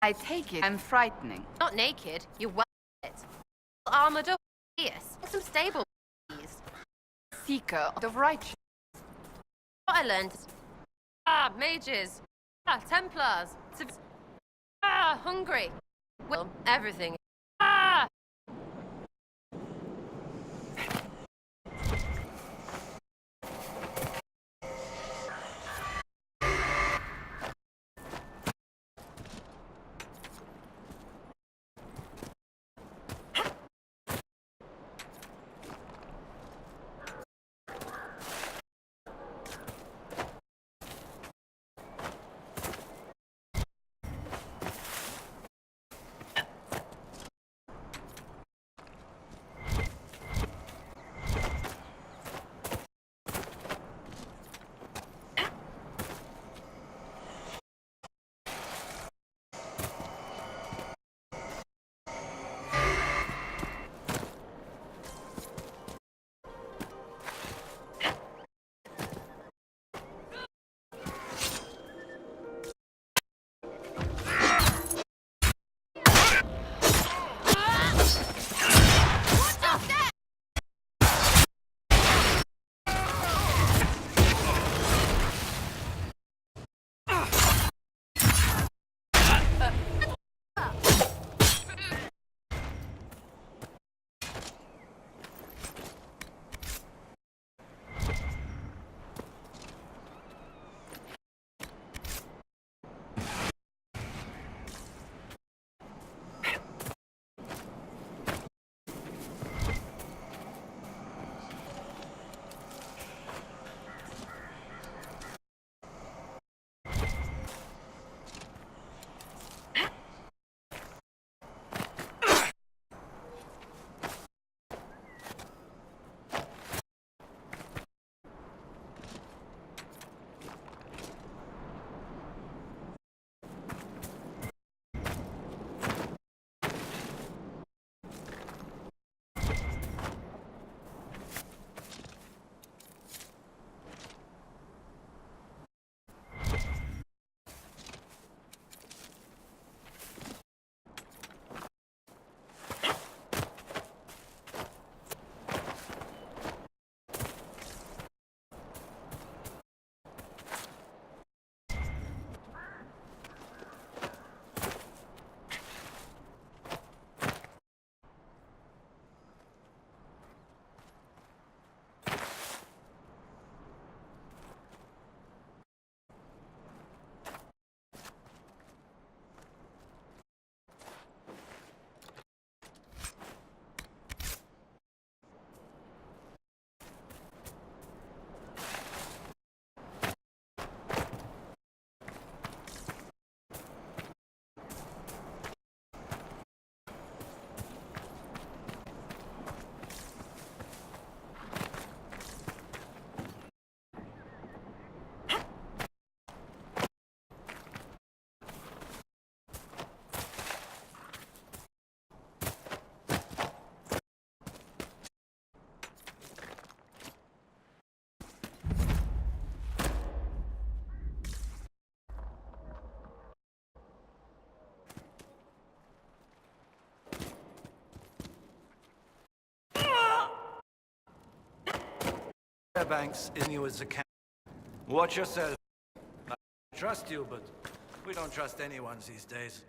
I take it I'm frightening. Not naked, you're well it. Armored up, yes. Some stable please. Seeker of righteousness. What I learned is... mages. Templars. Hungry. Well, everything. Fairbanks is new as a cat. Watch yourself. I trust you, but we don't trust anyone these days.